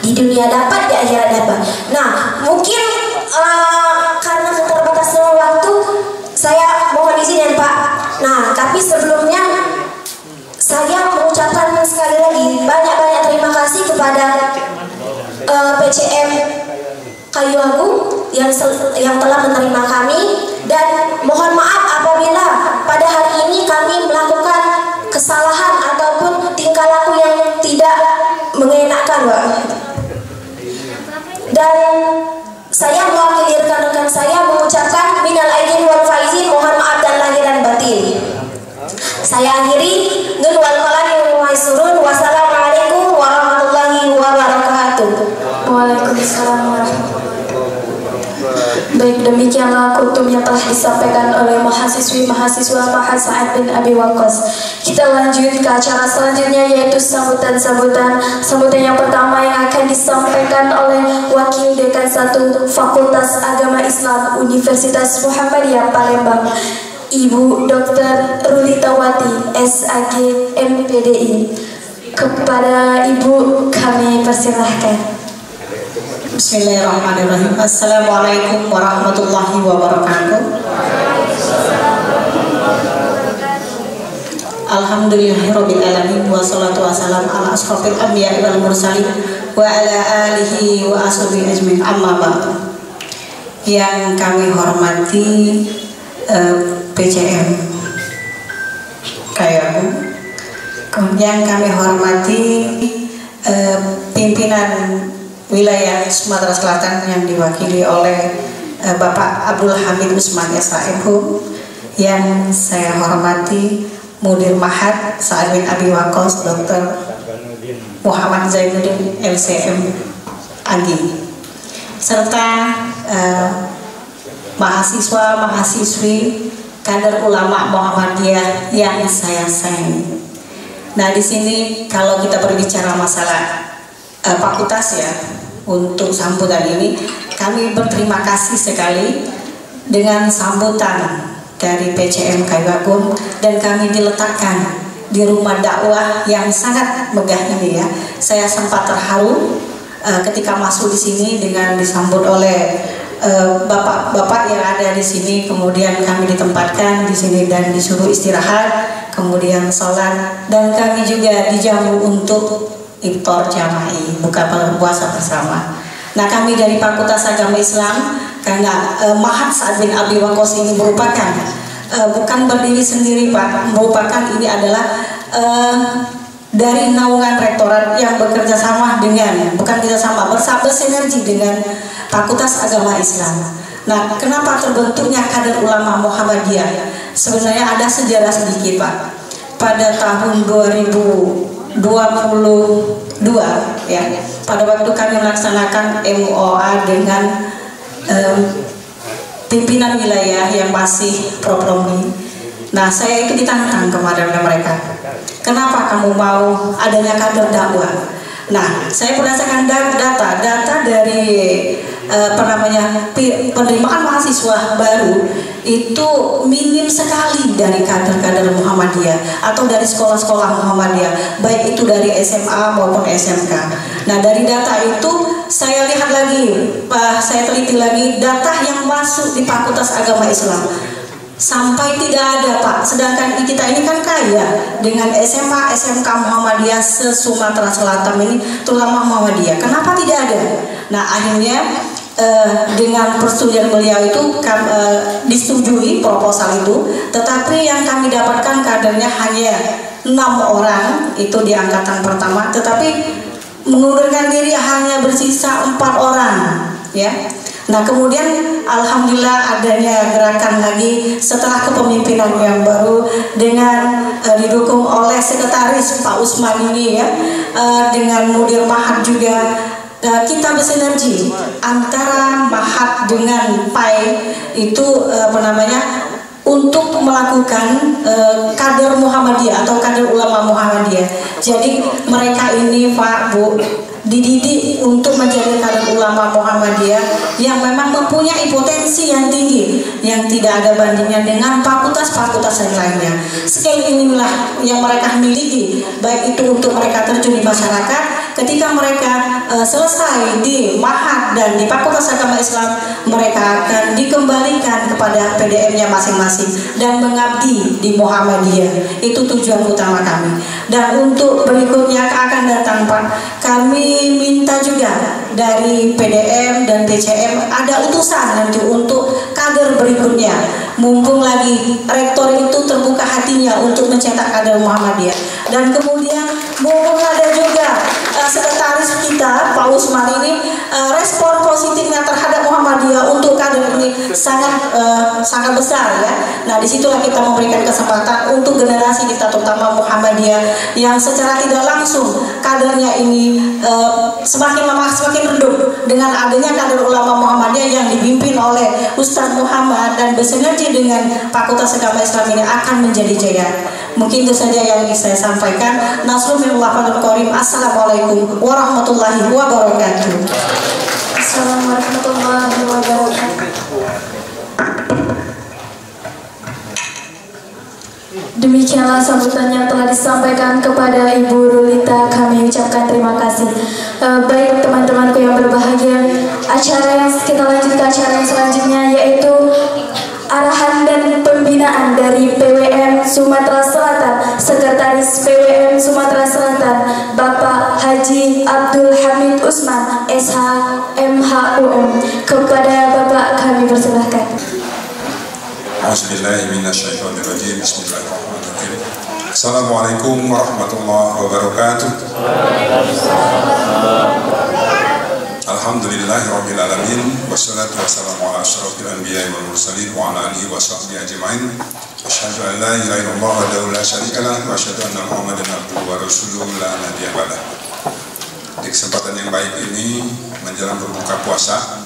S2: Di dunia dapat, di akhirat dapat. Nah, mungkin karena keterbatasan waktu, saya mohon izin ya Pak. Nah, tapi sebelumnya saya mengucapkan sekali lagi banyak-banyak terima kasih kepada PCM Kayu Agung yang telah menerima kami, dan mohon maaf apabila pada hari ini kami melakukan kesalahan ataupun tingkah laku yang tidak mengenakan, Pak. Dan saya mewakili rekan-rekan saya mengucapkan minal aidin wal faizin, mohon maaf dan lahir dan batin. Saya akhiri, nun wal qalami wa surun. Wassalamualaikum warahmatullahi wabarakatuh. Waalaikumsalam warahmatullahi wabarakatuh. Baik, demikianlah kutum yang telah disampaikan oleh mahasiswa Mahat Sa'ad bin Abi Waqqas. Kita lanjut ke acara selanjutnya, yaitu sambutan yang pertama yang akan disampaikan oleh Wakil Dekan 1 Fakultas Agama Islam Universitas Muhammadiyah Palembang, Ibu Dr. Rulitawati SAG MPDI. Kepada Ibu kami persilahkan.
S8: Bismillahirrahmanirrahim. Assalamualaikum warahmatullahi wabarakatuh. Alhamdulillahirabbil alamin, wassalatu wassalamu ala asrofil anbiya'i wal mursalin wa ala alihi wa ashabihi ajmain, amma ba'du. Yang kami hormati PCM Kayu Agung, yang kami hormati pimpinan wilayah Sumatera Selatan yang diwakili oleh Bapak Abdul Hamid Usman SHMH, yang saya hormati Mudir Mahat Sa'ad bin Abi Waqqas Dr. Muhammad Zainuddin LCM Agi, serta mahasiswa-mahasiswi kader ulama Muhammadiyah yang saya sayangi. Nah, di sini kalau kita berbicara masalah fakultas ya, untuk sambutan ini kami berterima kasih sekali dengan sambutan dari PCM Kayu Agung, dan kami diletakkan di rumah dakwah yang sangat megah ini ya. Saya sempat terharu ketika masuk di sini dengan disambut oleh bapak-bapak yang ada di sini. Kemudian kami ditempatkan di sini dan disuruh istirahat, kemudian sholat, dan kami juga dijamu untuk iftar jama'i, buka puasa bersama. Nah, kami dari Fakultas Agama Islam, karena Mahat Sa'ad bin Abi Waqqas ini merupakan bukan berdiri sendiri Pak, merupakan ini adalah dari naungan rektorat yang bekerja sama dengan, bukan kerjasama, bersinergi dengan Fakultas Agama Islam. Nah, kenapa terbentuknya kader ulama Muhammadiyah? Sebenarnya ada sejarah sedikit Pak. Pada tahun 2022 ya, pada waktu kami melaksanakan MOA dengan pimpinan wilayah yang masih pro-promi. Nah, saya itu ditantang kemarin oleh mereka, kenapa kamu mau adanya kader dakwah? Nah, saya berdasarkan data dari penerimaan mahasiswa baru itu minim sekali dari kader-kader Muhammadiyah atau dari sekolah-sekolah Muhammadiyah, baik itu dari SMA maupun SMK. Nah, dari data itu saya lihat lagi, saya teliti lagi data yang masuk di Fakultas Agama Islam. sampai tidak ada Pak. Sedangkan kita ini kan kaya dengan SMA, SMK Muhammadiyah se-Sumatera Selatan ini, terutama Muhammadiyah. Kenapa tidak ada? Nah akhirnya dengan persetujuan beliau itu disetujui proposal itu, tetapi yang kami dapatkan kadernya hanya 6 orang itu di angkatan pertama, tetapi mengundurkan diri hanya bersisa 4 orang ya. Nah kemudian alhamdulillah adanya gerakan lagi setelah kepemimpinan yang baru dengan didukung oleh sekretaris Pak Usman ini ya, dengan mudir Mahat juga. Kita bersinergi antara Mahat dengan PAI itu untuk melakukan kader Muhammadiyah atau kader ulama Muhammadiyah. Jadi mereka ini Pak Bu dididik untuk menjadi kader ulama Muhammadiyah yang memang mempunyai potensi yang tinggi yang tidak ada bandingnya dengan fakultas-fakultas yang lainnya. Skill inilah yang mereka miliki, baik itu untuk mereka terjun di masyarakat. Ketika mereka selesai di Mahat dan di Fakultas Agama Islam, mereka akan dikembalikan kepada PDM-nya masing-masing dan mengabdi di Muhammadiyah. Itu tujuan utama kami. Dan untuk berikutnya akan datang Pak, kami minta juga dari PDM dan PCM ada utusan nanti untuk kader berikutnya. Mumpung lagi rektor itu terbuka hatinya untuk mencetak kader Muhammadiyah. Dan kemudian mumpung ada juga sekretaris kita Pak Usman ini respon positifnya terhadap Muhammadiyah untuk kader ini sangat besar ya. Nah disitulah kita memberikan kesempatan untuk generasi kita terutama Muhammadiyah yang secara tidak langsung kadernya ini semakin lama semakin redup dengan adanya kader ulama Muhammadiyah yang dipimpin oleh Ustadz Muhammad dan bersinergi dengan Fakultas Agama Islam ini akan menjadi jaya. Mungkin itu saja yang saya sampaikan. Nasrullah Karim. Assalamualaikum warahmatullahi wabarakatuh.
S2: Assalamualaikum warahmatullahi wabarakatuh. Demikianlah sambutan yang telah disampaikan kepada Ibu Rulita. Kami ucapkan terima kasih. Baik teman-temanku yang berbahagia, acara yang kita lanjut ke acara yang selanjutnya yaitu arahan dan pembinaan dari PWM Sumatera Selatan, Sekretaris PWM Sumatera Selatan, Bapak Haji Abdul Hamid Usman, SH MHUM. Kepada Bapak kami persilahkan.
S9: Bismillahirrahmanirrahim. Bismillahirrahmanirrahim. Assalamualaikum warahmatullahi wabarakatuh. Alhamdulillahirabbil alamin wassalatu wassalamu ala asyrofil anbiya'i wal mursalin wa ala alihi wa sahbihi ajma'in. Asyhadu an la ilaha illallah wahdahu la syarika lah wa asyhadu anna Muhammadan abduhu wa rasuluhu la nabiyya ba'dah. Di kesempatan yang baik ini menjelang berbuka puasa,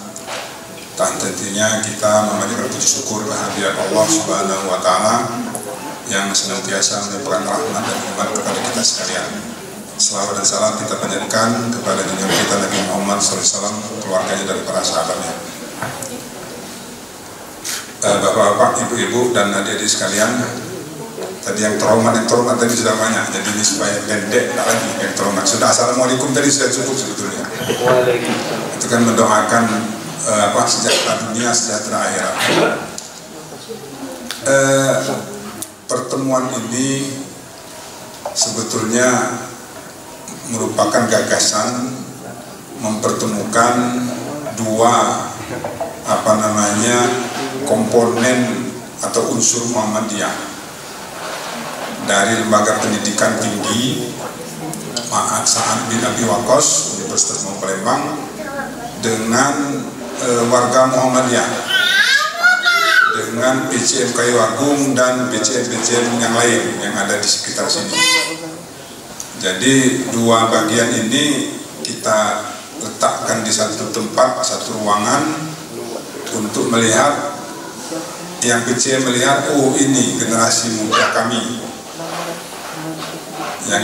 S9: tentunya kita memanjatkan puji syukur kehadirat Allah Subhanahu wa taala yang senantiasa melimpahkan rahmat dan nikmat kepada kita sekalian. Selawat dan salam kita panjatkan kepada junjungan kita Nabi Muhammad SAW, keluarganya dan para sahabatnya. Bapak-bapak, ibu-ibu dan adik-adik sekalian, tadi yang terhormat tadi sudah banyak, jadi ini supaya pendek tak lagi yang terhormat. Sudah assalamualaikum tadi sudah cukup sebetulnya. Itu kan mendoakan sejahtera dunia, sejahtera akhirat. Pertemuan ini sebetulnya merupakan gagasan mempertemukan dua komponen atau unsur Muhammadiyah dari lembaga pendidikan tinggi Mahat Sa'ad bin Abi Waqqas Universitas Palembang dengan warga Muhammadiyah dengan PCM Kayu Agung dan PCM yang lain yang ada di sekitar sini. Jadi dua bagian ini kita letakkan di satu tempat, satu ruangan untuk melihat, yang PCM melihat, oh ini generasi muda kami yang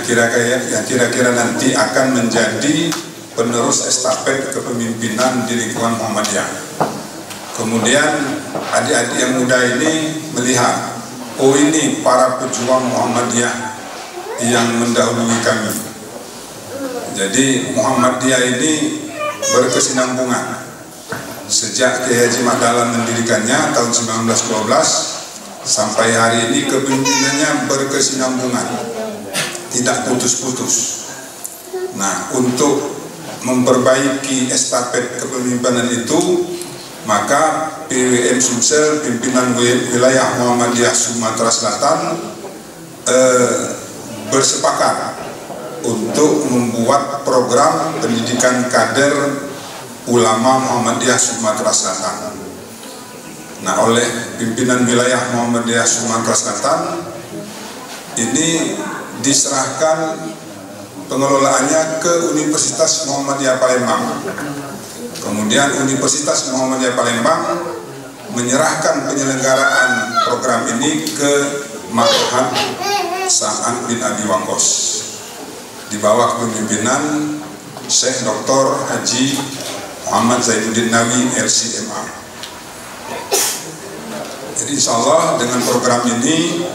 S9: kira-kira nanti akan menjadi penerus estafet kepemimpinan di lingkungan Muhammadiyah. Kemudian adik-adik yang muda ini melihat, oh ini para pejuang Muhammadiyah yang mendahului kami. Jadi Muhammadiyah ini berkesinambungan. Sejak Kiai Haji Mak Dahlan mendirikannya tahun 1912 sampai hari ini kepemimpinannya berkesinambungan, tidak putus-putus. Nah, untuk memperbaiki estafet kepemimpinan itu, maka PWM Sumsel, pimpinan wilayah Muhammadiyah Sumatera Selatan bersepakat untuk membuat program pendidikan kader ulama Muhammadiyah Sumatera Selatan. Nah, oleh pimpinan wilayah Muhammadiyah Sumatera Selatan ini diserahkan pengelolaannya ke Universitas Muhammadiyah Palembang. Kemudian Universitas Muhammadiyah Palembang menyerahkan penyelenggaraan program ini ke Ma'had Sa'ad bin Abi Waqqas di bawah kepemimpinan Syekh Dr. Haji Muhammad Zainuddin Nawi LCMA. Jadi insya Allah dengan program ini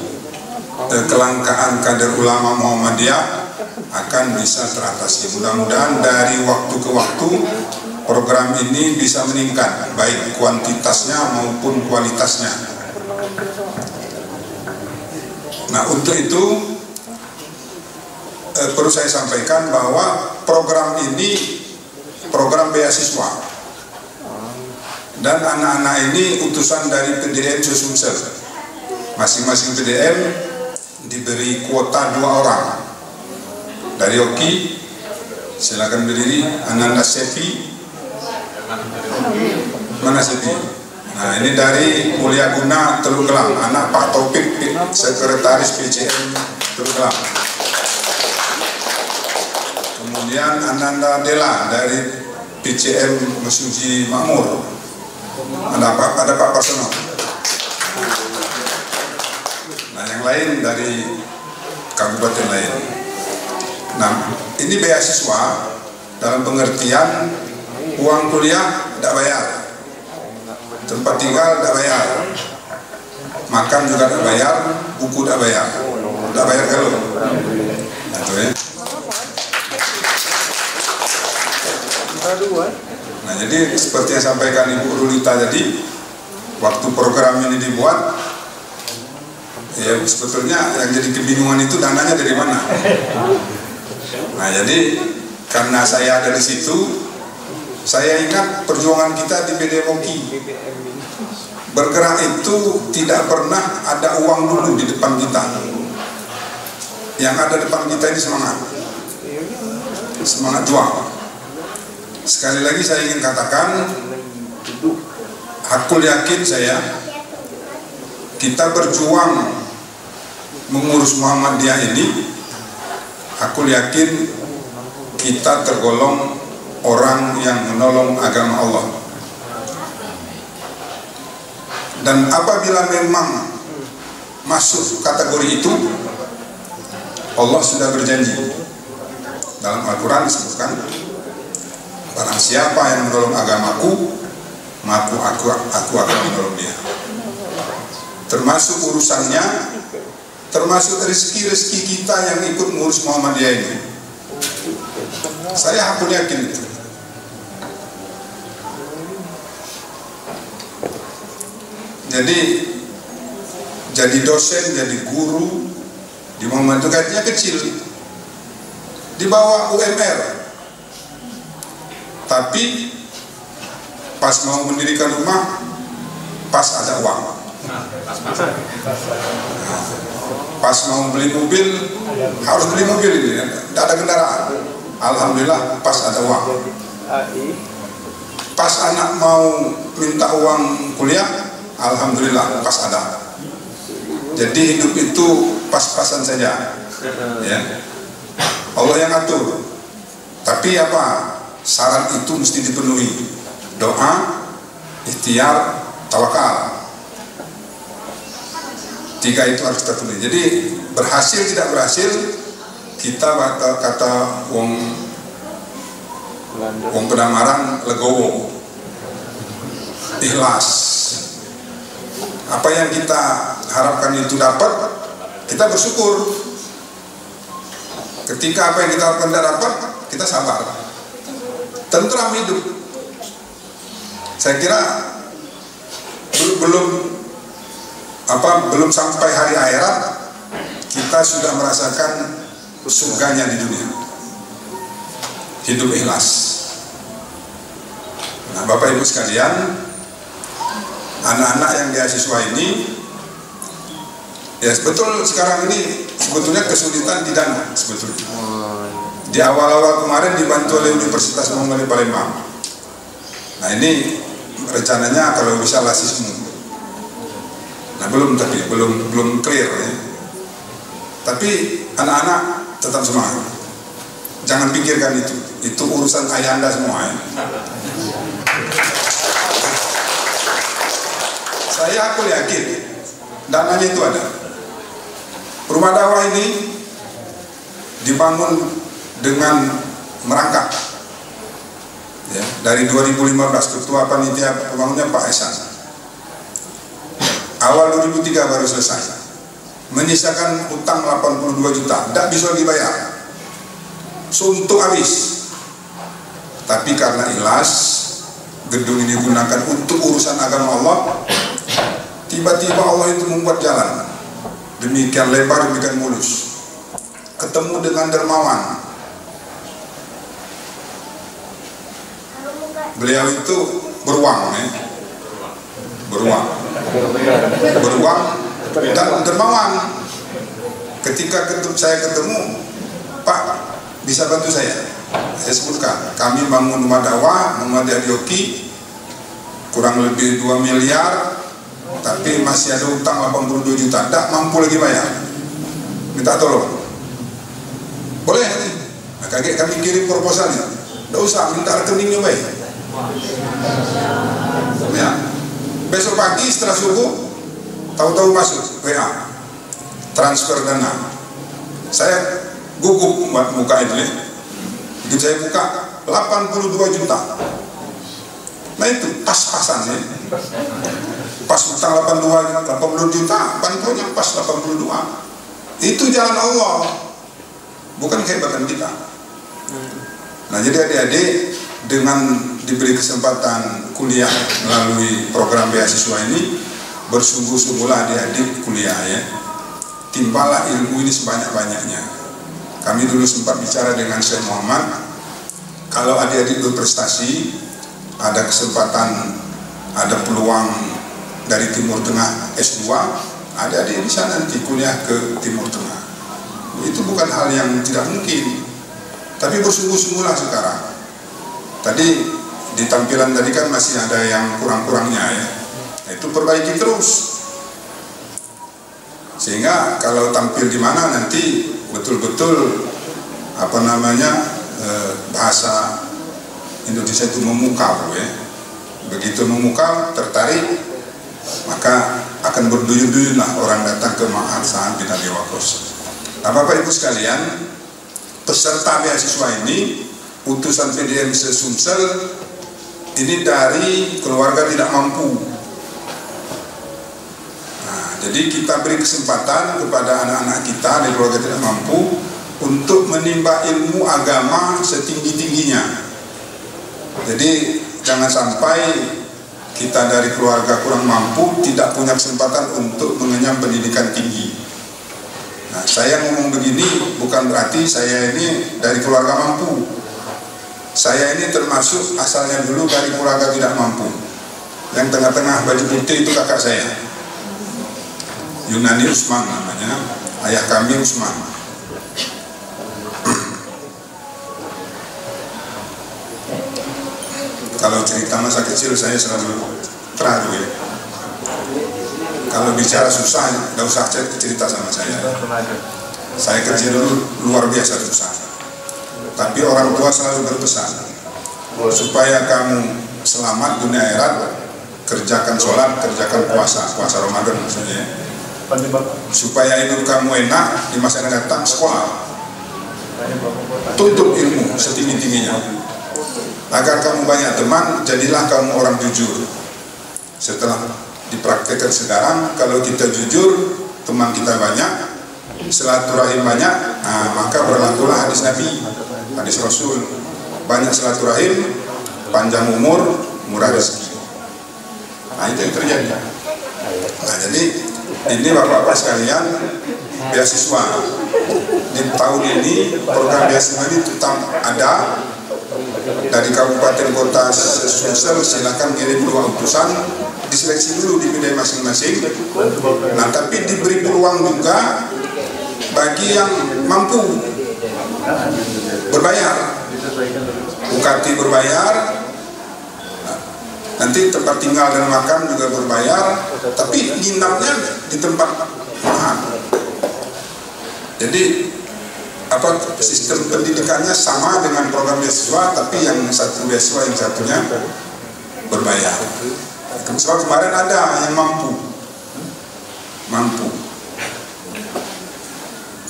S9: kelangkaan kader ulama Muhammadiyah akan bisa teratasi. Mudah-mudahan dari waktu ke waktu program ini bisa meningkat, baik kuantitasnya maupun kualitasnya. Nah, untuk itu perlu saya sampaikan bahwa program ini program beasiswa, dan anak-anak ini utusan dari PDM Sumsel. Masing-masing PDM diberi kuota 2 orang. Dari Oki, silakan berdiri. Ananda Sefi, mana Sefi? Nah, ini dari Mulia Guna Teluk Gelang, anak Pak Taufik, sekretaris PCM Teluk Gelang. Kemudian Ananda Dela dari PCM Mesuji Makmur. Ada Pak Parsono. Nah, yang lain dari kabupaten lain. Nah, ini beasiswa dalam pengertian uang kuliah tidak bayar, tempat tinggal tidak bayar, makan juga tidak bayar, buku tidak bayar kalau. Itu ya. Nah, jadi seperti yang sampaikan Ibu Rulita tadi, waktu program ini dibuat, ya sebetulnya yang jadi kebingungan itu dananya dari mana. Nah, jadi karena saya ada di situ, saya ingat perjuangan kita di BDMOKI. Bergerak itu tidak pernah ada uang dulu di depan kita. Yang ada depan kita ini semangat juang. Sekali lagi saya ingin katakan, aku yakin saya, kita berjuang mengurus Muhammadiyah ini, aku yakin kita tergolong orang yang menolong agama Allah. Dan apabila memang masuk kategori itu, Allah sudah berjanji dalam Al-Quran disebutkan, barang siapa yang menolong agamaku, maka aku akan menolong dia. Termasuk urusannya, termasuk rezeki-rezeki kita yang ikut mengurus Muhammadiyah ini. Saya aku yakin itu. Jadi dosen, jadi guru di Muhammadiyah gajinya kecil, di bawah UMR. Tapi pas mau mendirikan rumah, pas ada uang. Pas mau beli mobil, harus beli mobil ini, tidak ada kendaraan. Alhamdulillah pas ada uang. Pas anak mau minta uang kuliah, alhamdulillah pas ada. Jadi hidup itu pas-pasan saja, ya. Allah yang atur. Tapi apa? Syarat itu mesti dipenuhi. Doa, ikhtiar, tawakal. 3 itu harus terpenuhi. Jadi berhasil tidak berhasil, kita kata wong Pedamarang legowo, ikhlas. Apa yang kita harapkan itu dapat, kita bersyukur. Ketika apa yang kita harapkan tidak dapat, kita sabar, tentram hidup. Saya kira belum belum sampai hari akhirat kita sudah merasakan surganya di dunia. Hidup ikhlas. Nah, Bapak Ibu sekalian, anak-anak yang beasiswa ini, ya betul sekarang ini sebetulnya kesulitan di dana sebetulnya. Di awal-awal kemarin dibantu oleh Universitas Muhammadiyah Palembang. Nah ini rencananya kalau bisa lasismu. Nah belum clear ya. Tapi anak-anak tetap semangat. Jangan pikirkan itu urusan ayahanda semua ya. Saya yakin dananya itu ada. Rumah dakwah ini dibangun dengan merangkak ya, dari 2015 ketua panitia pembangunnya Pak Esan. Awal 2003 baru selesai. Menyisakan utang 82 juta, tidak bisa dibayar. Suntuk habis. Tapi karena ikhlas, gedung ini digunakan untuk urusan agama Allah. Tiba-tiba Allah itu membuat jalan. Demikian lebar, demikian mulus. Ketemu dengan dermawan. Beliau itu beruang ya. Beruang dan dermawan. Ketika saya ketemu, Pak bisa bantu saya sebutkan, kami bangun rumah dakwah Muhammadiyah Dioki kurang lebih 2 miliar, tapi masih ada utang 82 juta, tidak mampu lagi bayar, minta tolong. Boleh nih, nah, kami kirim proposalnya, tidak usah, minta rekeningnya baik ya. Besok pagi setelah subuh tahu-tahu masuk WA transfer dana. Saya gugup buka itu ya. Begitu saya buka 82 juta. Nah itu pas-pasan ya. Pas utang 80 juta, bantuannya pas 82. Itu jalan Allah, bukan kehebatan kita. Nah jadi adik-adik dengan diberi kesempatan kuliah melalui program beasiswa ini, bersungguh-sungguhlah adik-adik kuliah ya. Timpalah ilmu ini sebanyak-banyaknya. Kami dulu sempat bicara dengan Syekh Muhammad, kalau adik-adik berprestasi, ada kesempatan, ada peluang dari Timur Tengah S2, adik-adik bisa nanti kuliah ke Timur Tengah. Itu bukan hal yang tidak mungkin, tapi bersungguh-sungguhlah sekarang. Tadi di tampilan tadi kan masih ada yang kurang-kurangnya ya. Itu perbaiki terus. Sehingga kalau tampil di mana nanti betul-betul bahasa Indonesia itu memukau ya. Begitu memukau, tertarik, maka akan berduyun-duyun lah orang datang ke Ma'had Sa'ad bin Abi Waqqas. Nah, Bapak Ibu sekalian, peserta beasiswa ini utusan PDM se-Sumsel ini dari keluarga tidak mampu. Nah, jadi kita beri kesempatan kepada anak-anak kita dari keluarga tidak mampu untuk menimba ilmu agama setinggi-tingginya. Jadi jangan sampai kita dari keluarga kurang mampu tidak punya kesempatan untuk mengenyam pendidikan tinggi. Nah, saya ngomong begini bukan berarti saya ini dari keluarga mampu. Saya ini termasuk asalnya dulu dari keluarga tidak mampu. Yang tengah-tengah baju putih itu kakak saya, Yunani Usman namanya, ayah kami Usman. Kalau cerita masa kecil saya selalu terharu ya. Kalau bicara susah, tidak usah cerita sama saya. Saya kecil dulu luar biasa susah. Tapi orang tua selalu berpesan, supaya kamu selamat dunia akhirat, kerjakan sholat, kerjakan puasa Ramadan maksudnya. Supaya hidup kamu enak di masa yang datang, sekolah, tuntut ilmu setinggi-tingginya. Agar kamu banyak teman, jadilah kamu orang jujur. Setelah dipraktekkan sekarang, kalau kita jujur, teman kita banyak, silaturahim banyak, nah, maka berlakulah hadis Nabi, hadis Rasul, banyak silaturahim, panjang umur, murah rezeki. Nah itu yang terjadi. Nah jadi ini bapak-bapak sekalian beasiswa. Di tahun ini program beasiswa ini tetap ada dari kabupaten kota Sulsel. Silakan kirim 2 utusan, diseleksi dulu di bidang masing-masing. Nah, tapi diberi peluang juga bagi yang mampu berbayar, UKT berbayar, nanti tempat tinggal dan makan juga berbayar, tapi nginapnya di tempat mahal. Jadi sistem pendidikannya sama dengan program beasiswa, tapi yang satu beasiswa, yang satunya berbayar. Sebab kemarin ada yang mampu,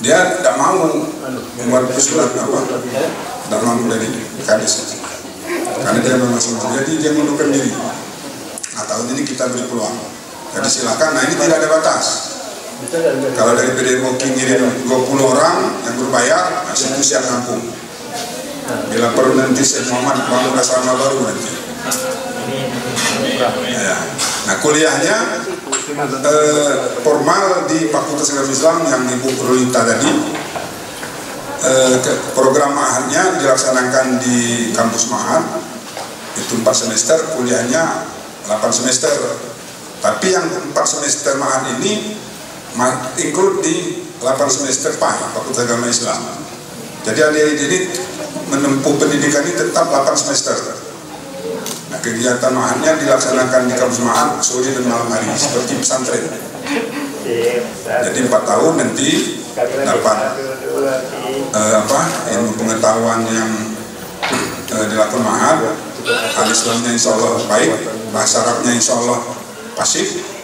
S9: dia tidak mau membuat surat tidak mampu dari kades, karena dia masih mampu, jadi dia mundurkan diri. Nah, tahun ini kita beri peluang, jadi silakan. Nah, ini tidak ada batas. Kalau dari PDMOKI ngirim 20 orang yang berbayar, masih siap nampung. Bila perlu nanti Syekh Muhammad bangun asrama baru nanti. Ya. Nah, kuliahnya formal di Fakultas Agama Islam yang Ibu Rulita tadi. Program ma'hadnya dilaksanakan di kampus ma'had, itu 4 semester, kuliahnya 8 semester. Tapi yang 4 semester ma'had ini include di 8 semester Fakultas Agama Islam. Jadi adik-adik ini menempuh pendidikan ini tetap 8 semester. Nah, kegiatan ma'hadnya dilaksanakan di kampus ma'had sore dan malam hari seperti pesantren. Jadi 4 tahun nanti dapat ilmu pengetahuan yang dilakukan ma'had. Al-Islamnya insya Allah baik, bahasa Arabnya insya Allah pasif.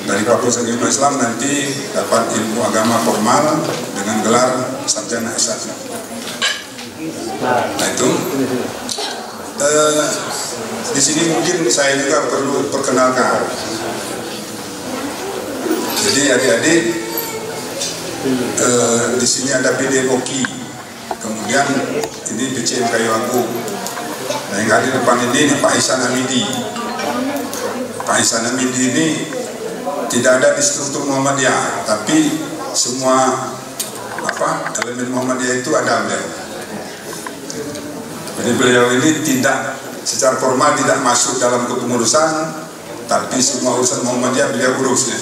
S9: Dari Fakultas Agama Islam nanti dapat ilmu agama formal dengan gelar sarjana S1. Nah, itu di sini mungkin saya juga perlu perkenalkan. Jadi adik-adik, di sini ada PDMOKI, kemudian ini BCM Kayu Agung. Nah, yang ada di depan ini Pak Ihsan Hamidi. Pak Ihsan Hamidi ini tidak ada di struktur Muhammadiyah, tapi semua elemen Muhammadiyah itu ada beliau. Jadi beliau ini tidak secara formal tidak masuk dalam kepengurusan, tapi semua urusan Muhammadiyah beliau urus.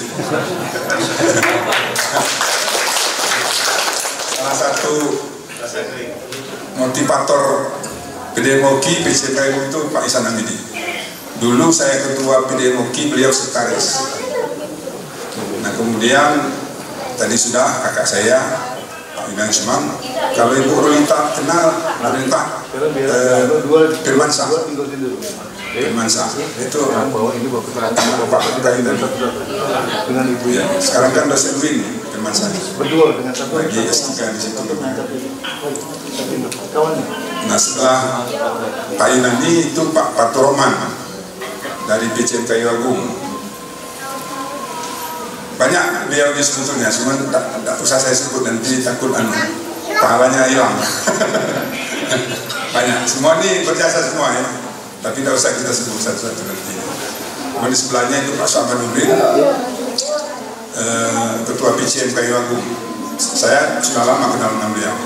S9: Salah satu motivator PDMOKI PCK itu Pak Ihsan Hamidi. Dulu saya ketua PDMOKI, beliau sekretaris. Nah, kemudian tadi sudah kakak saya Pak Iwan Usman. Kalau Ibu Rulita kenal Rulita Firmansyah. Firmansyah itu bapak kita ini. Ya, sekarang kan dosen UIN Firmansyah. Lagi S3 di situ. Nah, setelah Pak Inani itu Pak Patroman dari BCM Kayu Agung. Banyak beliau di sebetulnya, cuma tidak usah saya sebut nanti takut pahalanya hilang. Banyak, semua ini berjasa semua ya, tapi tidak usah kita sebut satu-satu nanti. Cuma di sebelahnya itu Pak Syamanuddin, ketua PCM Kayu Agung. Saya sudah lama kenal dengan beliau.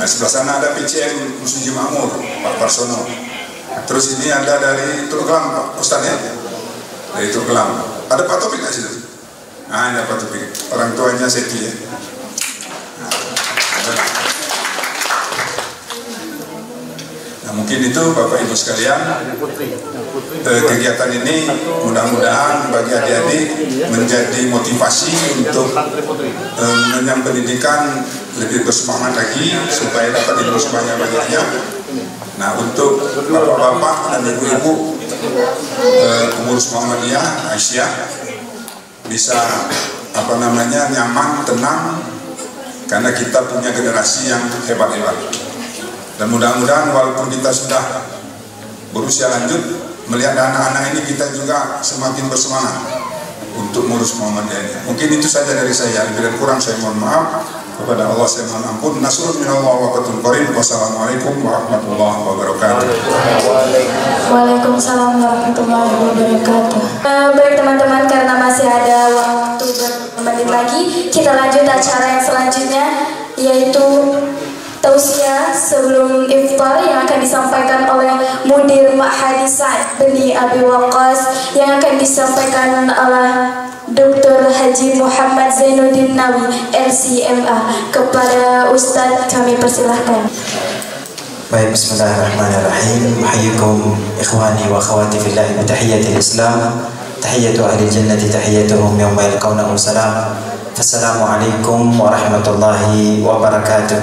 S9: Nah, sebelah sana ada PCM Musuji Makmur, Pak Parsono. Terus ini ada dari Turkelam, Pak Ustadz ya, dari Turkelam. Ada Pak Topik nggak situ? Nah, ini Pak Topik, orang tuanya Seti ya. Nah, mungkin itu Bapak Ibu sekalian, kegiatan ini mudah-mudahan bagi adik-adik menjadi motivasi untuk mengenyam pendidikan lebih bersemangat lagi supaya dapat ilmu sebanyak-banyaknya. Nah, untuk bapak-bapak dan ibu-ibu pengurus Muhammadiyah Aisyah bisa nyaman, tenang, karena kita punya generasi yang hebat-hebat. Dan mudah-mudahan walaupun kita sudah berusia lanjut, melihat anak-anak ini kita juga semakin bersemangat untuk mengurus Muhammadiyah ini. Mungkin itu saja dari saya. Bila kurang saya mohon maaf. Kepada Allah saya mohon ampun. Nasrul minallah wa fathun qarib. Wassalamualaikum warahmatullahi wabarakatuh.
S2: Waalaikumsalam warahmatullahi wabarakatuh. Baik teman-teman, karena masih ada waktu beberapa menit lagi, kita lanjut acara yang selanjutnya, yaitu tausiah sebelum iftar yang akan disampaikan oleh Mudir Ma'had Sa'ad bin Abi Waqqas, yang akan disampaikan oleh Dr. Haji Muhammad Zainuddin Nawi, LCMA. Kepada Ustadz kami persilahkan.
S10: Baik, bismillahirrahmanirrahim. Ayyukum ikhwani wa akhwati fillahi bi tahiyyatil Islam. Tahiyyatu ahli jannati tahiyyatuhum yawma yalqawnahu salam. Assalamualaikum warahmatullahi wabarakatuh.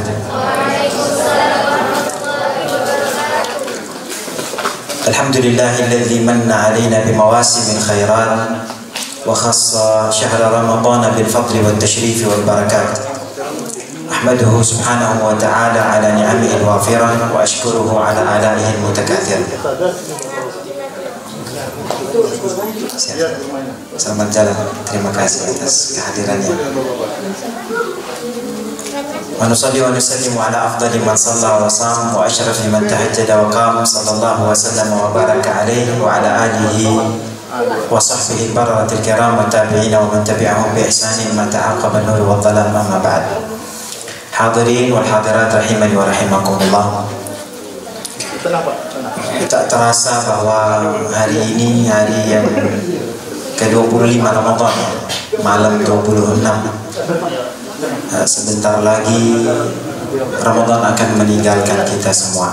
S10: Alhamdulillahilladzi manna 'alaina bimawasimil khairat wa khassa syahr Ramadan bil fadli wat tashrif wal barakat. Ahmaduhu subhanahu wa ta'ala ala ni'amihi al-wafirah wa ashkuruhu ala alaihi al-mutakathir. Selamat jalan, terima kasih atas kehadirannya. Wa nusalli wa nusallimu ala afdali man shalla wa sham wa ashrafi man tahajjada wa qam, sallallahu wa sallam wa baraka alaihi wa ala alihi wa sahbihi bararatil kiram wa tabi'ina wa man tabi'ahum bi ihsanin ma ta'aqaba an-nur wa dhalam, amma ba'd. Hadirin wal hadirat rahimani wa rahimakumullah. Tak terasa bahwa hari ini hari yang ke-25 Ramadan, malam 26. Sebentar lagi Ramadan akan meninggalkan kita semua.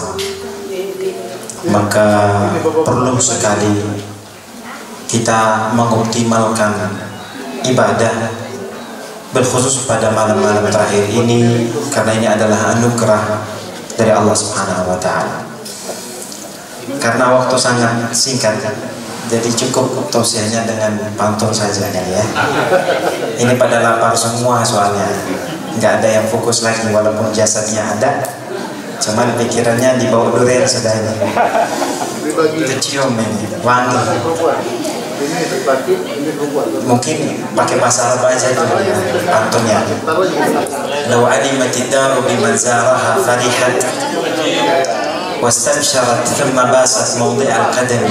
S10: Maka perlu sekali kita mengoptimalkan ibadah, berkhusus pada malam-malam terakhir ini, karena ini adalah anugerah dari Allah Subhanahu wa Ta'ala. Karena waktu sangat singkat, jadi cukup tausiahnya dengan pantun saja ya. Ini pada lapar semua soalnya, nggak ada yang fokus lagi walaupun jasadnya ada, cuman pikirannya di bawah durian sudah ini. Kecium ini, wangi. Mungkin pakai bahasa Arab aja dulu ya pantunnya. Law alimatid daru biman zaraha farihat wastabsharat thumma basat mawdi'al qadam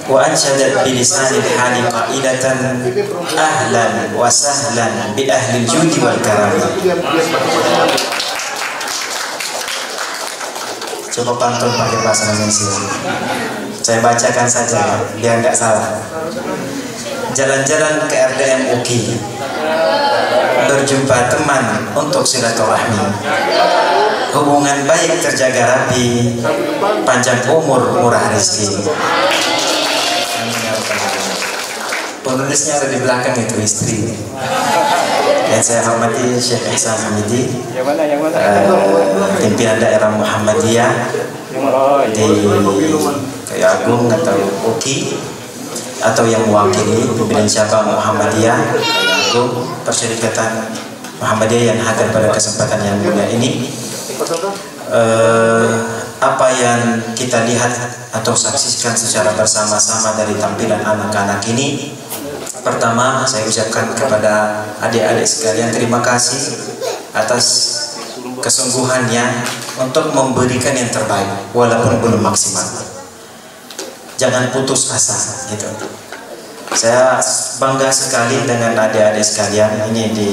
S10: wa anshadat bilisanil hali qailatan ahlan wa sahlan bi ahli judi wal karam. Coba pantun pakai bahasa Indonesia. Saya bacakan saja biar nggak salah. Jalan-jalan ke RDM UKI, berjumpa teman untuk silaturahmi, hubungan baik terjaga rapi, panjang umur murah rezeki. Penulisnya ada di belakang, itu istri. Yang saya hormati Syekh Ihsan Hamidi, pimpinan daerah Muhammadiyah di Kaya Agung atau UKI, atau yang mewakili pimpinan cabang Muhammadiyah Kaya Agung, Perserikatan Muhammadiyah yang hadir pada kesempatan yang mulia ini. Apa yang kita lihat atau saksikan secara bersama-sama dari tampilan anak-anak ini, pertama saya ucapkan kepada adik-adik sekalian terima kasih atas kesungguhannya untuk memberikan yang terbaik walaupun belum maksimal. Jangan putus asa gitu. Saya bangga sekali dengan adik-adik sekalian. Ini di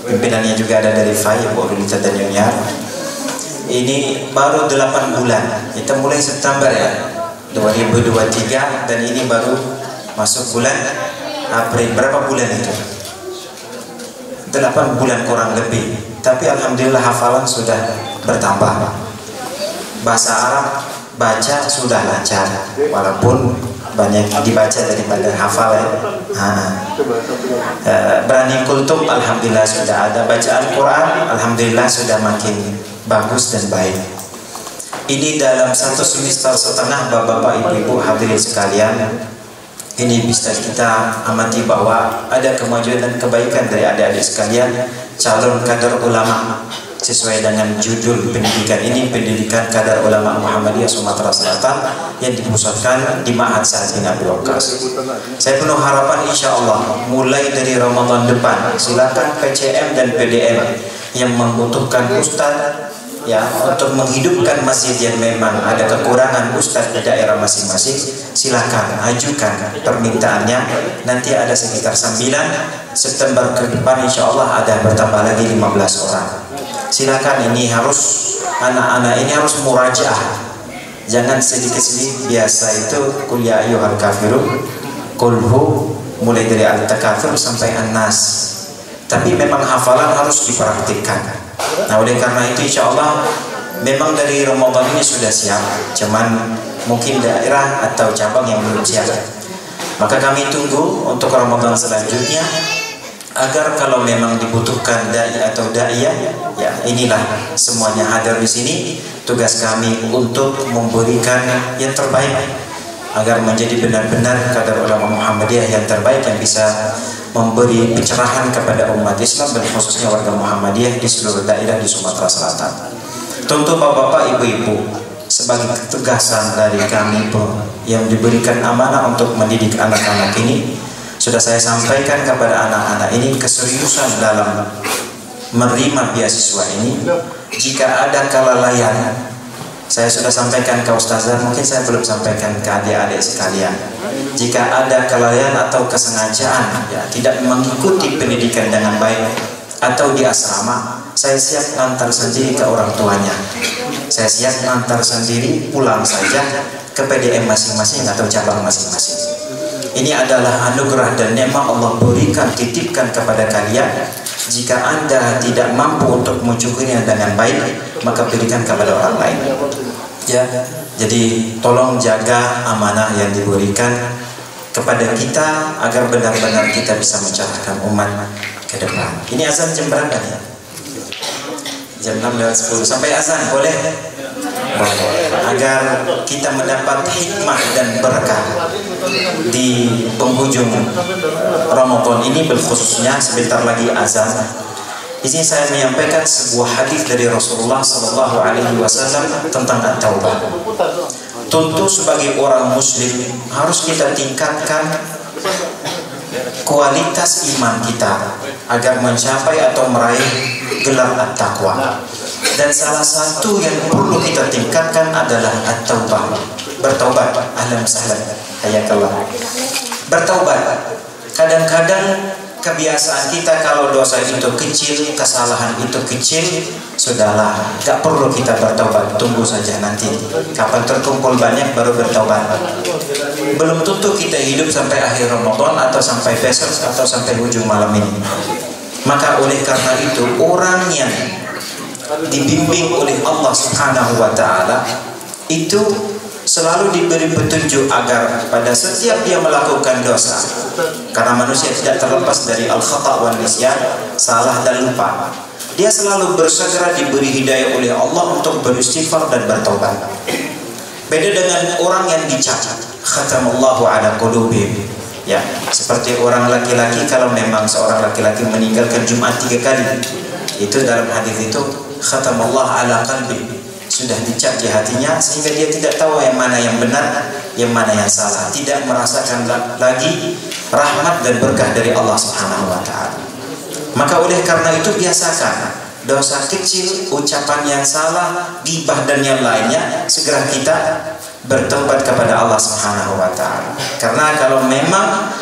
S10: pimpinannya juga ada dari FAI, Bu Rulita dan Yunyar. Ini baru 8 bulan. Kita mulai September ya 2023, dan ini baru masuk bulan April. Berapa bulan itu? 8 bulan kurang lebih. Tapi alhamdulillah hafalan sudah bertambah. Bahasa Arab baca sudah lancar, walaupun banyak dibaca daripada hafal ya. Berani kultum alhamdulillah sudah ada. Bacaan Quran alhamdulillah sudah makin bagus dan baik. Ini dalam 1 semester setengah bapak-bapak ibu-ibu hadirin sekalian, ini bisa kita amati bahwa ada kemajuan dan kebaikan dari adik-adik sekalian, calon kader ulama sesuai dengan judul pendidikan ini, pendidikan kadar ulama Muhammadiyah Sumatera Selatan yang dipusatkan di Ma'had Sa'ad bin Abi Waqqas. Saya penuh harapan insya Allah mulai dari Ramadan depan, silakan PCM dan PDM yang membutuhkan ustaz ya untuk menghidupkan masjid yang memang ada kekurangan ustaz di daerah masing-masing, silakan ajukan permintaannya. Nanti ada sekitar 9 September ke depan insya Allah ada bertambah lagi 15 orang. Silakan, ini harus anak-anak ini harus murajaah, jangan sedikit-sedikit. Biasa itu qul ya ayyuhal kafirun, qulhu, mulai dari Al-Takafur sampai An-Nas, tapi memang hafalan harus dipraktikkan. Nah oleh karena itu insya Allah memang dari Ramadan ini sudah siap, cuman mungkin daerah atau cabang yang belum siap. Maka kami tunggu untuk Ramadan selanjutnya, agar kalau memang dibutuhkan dai atau daiyah, ya inilah semuanya hadir di sini. Tugas kami untuk memberikan yang terbaik agar menjadi benar-benar kadar ulama Muhammadiyah yang terbaik yang bisa memberi pencerahan kepada umat Islam dan khususnya warga Muhammadiyah di seluruh daerah di Sumatera Selatan. Tentu bapak-bapak, ibu-ibu, sebagai ketegasan dari kami yang diberikan amanah untuk mendidik anak-anak ini, sudah saya sampaikan kepada anak-anak ini keseriusan dalam menerima beasiswa ini. Jika ada kelalaian, saya sudah sampaikan ke Ustazah, mungkin saya belum sampaikan ke adik-adik sekalian. Jika ada kelalaian atau kesengajaan ya, tidak mengikuti pendidikan dengan baik atau di asrama, saya siap antar sendiri ke orang tuanya. Saya siap antar sendiri pulang saja ke PDM masing-masing atau cabang masing-masing. Ini adalah anugerah dan nikmat Allah berikan, titipkan kepada kalian. Jika Anda tidak mampu untuk mensyukurinya dengan baik, maka berikan kepada orang lain. Ya, jadi tolong jaga amanah yang diberikan kepada kita agar benar-benar kita bisa mencerahkan umat ke depan. Ini azan jam berapa ya? Jam 6:10 sampai azan boleh? Boleh. Agar kita mendapat hikmah dan berkah di penghujung Ramadan ini, berkhususnya sebentar lagi azan. Di sini saya menyampaikan sebuah hadis dari Rasulullah SAW tentang at-taubah. Tentu sebagai orang Muslim harus kita tingkatkan kualitas iman kita agar mencapai atau meraih gelar at-taqwa. Dan salah satu yang perlu kita tingkatkan adalah at-taubah, bertaubat. Ahlan sahlan, hayakallah. Bertaubat. Kadang-kadang kebiasaan kita kalau dosa itu kecil, kesalahan itu kecil, sudahlah, gak perlu kita bertaubat, tunggu saja nanti kapan terkumpul banyak baru bertaubat. Belum tentu kita hidup sampai akhir Ramadan atau sampai besok atau sampai ujung malam ini. Maka oleh karena itu, orang yang dibimbing oleh Allah Subhanahu wa Ta'ala itu selalu diberi petunjuk agar pada setiap dia melakukan dosa, karena manusia tidak terlepas dari al-khata' wal nisyan, salah dan lupa, dia selalu bersegera diberi hidayah oleh Allah untuk beristighfar dan bertaubat. Beda dengan orang yang dicacat, khatamallahu ala qulubihim, ya, seperti orang laki-laki, kalau memang seorang laki-laki meninggalkan Jumat 3 kali, itu dalam hadis itu khatamallahu ala qalbi, sudah dicap di hatinya sehingga dia tidak tahu yang mana yang benar, yang mana yang salah, tidak merasakan lagi rahmat dan berkah dari Allah Subhanahu wa Ta'ala. Maka oleh karena itu biasakan dosa kecil, ucapan yang salah, ghibah dan yang lainnya, segera kita bertobat kepada Allah Subhanahu wa Ta'ala. Karena kalau memang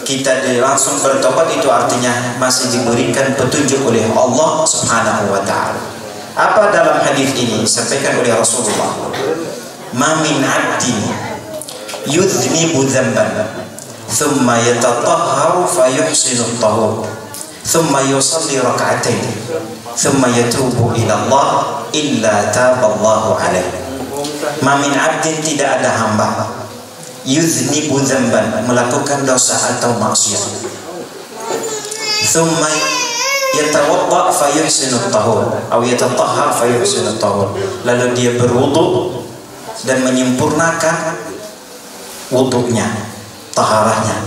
S10: kita langsung bertobat, itu artinya masih diberikan petunjuk oleh Allah Subhanahu wa Ta'ala. Apa dalam hadis ini disampaikan oleh Rasulullah? Ma min 'abdin yudhnibu dhanban thumma yatatahharu fayuhsinu at-tahur thumma yusalli rak'atain thumma yatubu ila Allah illa taballahu alaihi. Ma min 'abdin, tidak ada hamba, yudhnibu dhanban, melakukan dosa atau maksiat, thumma yatawadda fayuhsinu at-tahur atau yatatahhar fayuhsinu at-tahur, lalu dia berwudu dan menyempurnakan wudunya, taharahnya,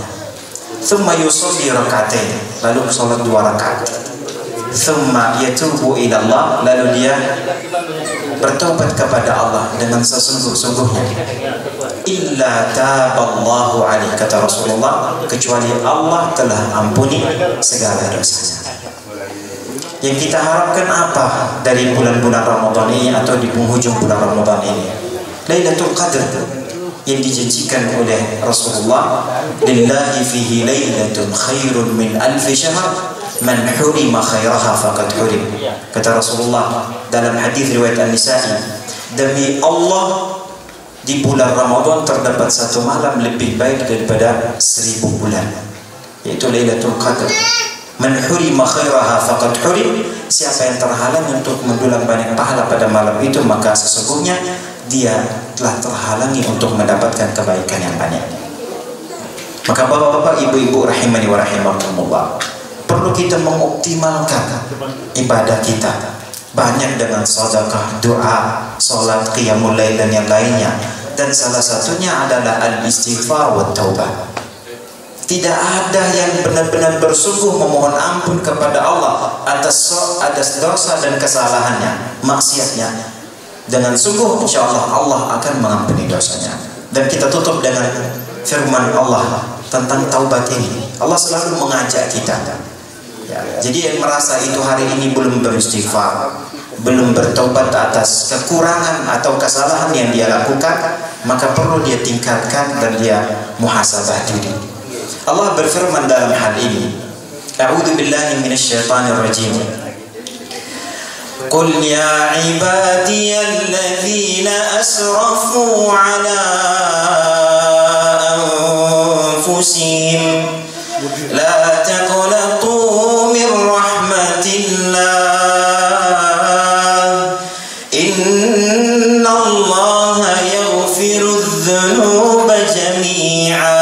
S10: thumma yusalli rak'atain, lalu salat 2 rakaat, thumma yatubu ila Allah, lalu dia bertobat kepada Allah dengan sesungguh-sungguhnya, illa taballahu alaihi, kata Rasulullah, kecuali Allah telah ampuni segala dosanya. Yang kita harapkan apa dari bulan-bulan Ramadan ini atau di penghujung bulan Ramadan ini? Lailatul Qadr yang dijanjikan oleh Rasulullah, lillahi fihi lailatun khairun min alfi syahr, man hurima khairaha faqad hurim, kata Rasulullah dalam hadis riwayat An-Nisa'i, demi Allah di bulan Ramadan terdapat satu malam lebih baik daripada 1000 bulan, yaitu Lailatul Qadar. Man hurima khairaha faqad hurim, siapa yang terhalang untuk mendulang banyak pahala pada malam itu, maka sesungguhnya dia telah terhalangi untuk mendapatkan kebaikan yang banyak. Maka bapak-bapak, ibu-ibu rahimani wa rahimakumullah, perlu kita mengoptimalkan ibadah kita banyak dengan sedekah, doa, salat, qiyamul lail dan yang lainnya. Dan salah satunya adalah al-istighfar wa taubah. Tidak ada yang benar-benar bersungguh memohon ampun kepada Allah atas dosa dan kesalahannya, maksiatnya. Dengan sungguh, insya Allah Allah akan mengampuni dosanya. Dan kita tutup dengan firman Allah tentang taubat ini. Allah selalu mengajak kita. Ya, jadi yang merasa itu hari ini belum beristighfar, belum bertobat atas kekurangan atau kesalahan yang dia lakukan, maka perlu dia tingkatkan dan dia muhasabah diri. Allah berfirman dalam hal ini, A'udzu billahi minasyaitonir rajim. Qul ya ibadiyalladzina asrafu ala anfusihim la taqnatu min rahmatillah innallaha yaghfirudz dzunuba jami'a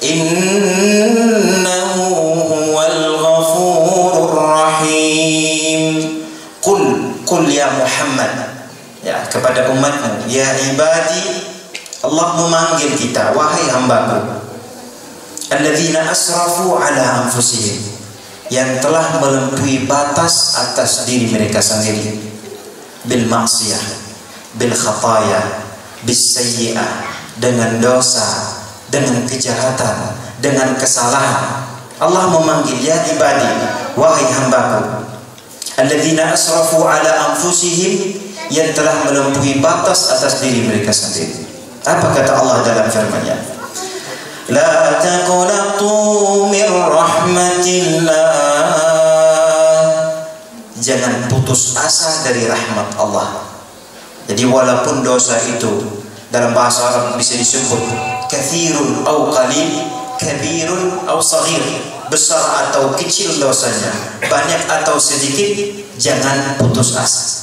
S10: innahu huwal ghafurur rahim. Qul ya Muhammad, ya, kepada umatmu, ya ibadi, Allah memanggil kita, wahai hambaku, alladzina asrafu ala anfusihim, yang telah melampaui batas atas diri mereka sendiri, bil maksiyah, bil khataya, bis sayyi'ah, dengan dosa, dengan kejahatan, dengan kesalahan. Allah memanggil, ya ibadi, wahai hambaku, alladzina asrafu ala anfusihim, yang telah melampaui batas atas diri mereka sendiri. Apa kata Allah dalam firman-Nya? La taqnatu min rahmatillah, jangan putus asa dari rahmat Allah. Jadi walaupun dosa itu dalam bahasa Arab bisa disebut kathirun au qalil, kabirun au saghir, besar atau kecil dosanya, banyak atau sedikit, jangan putus asa.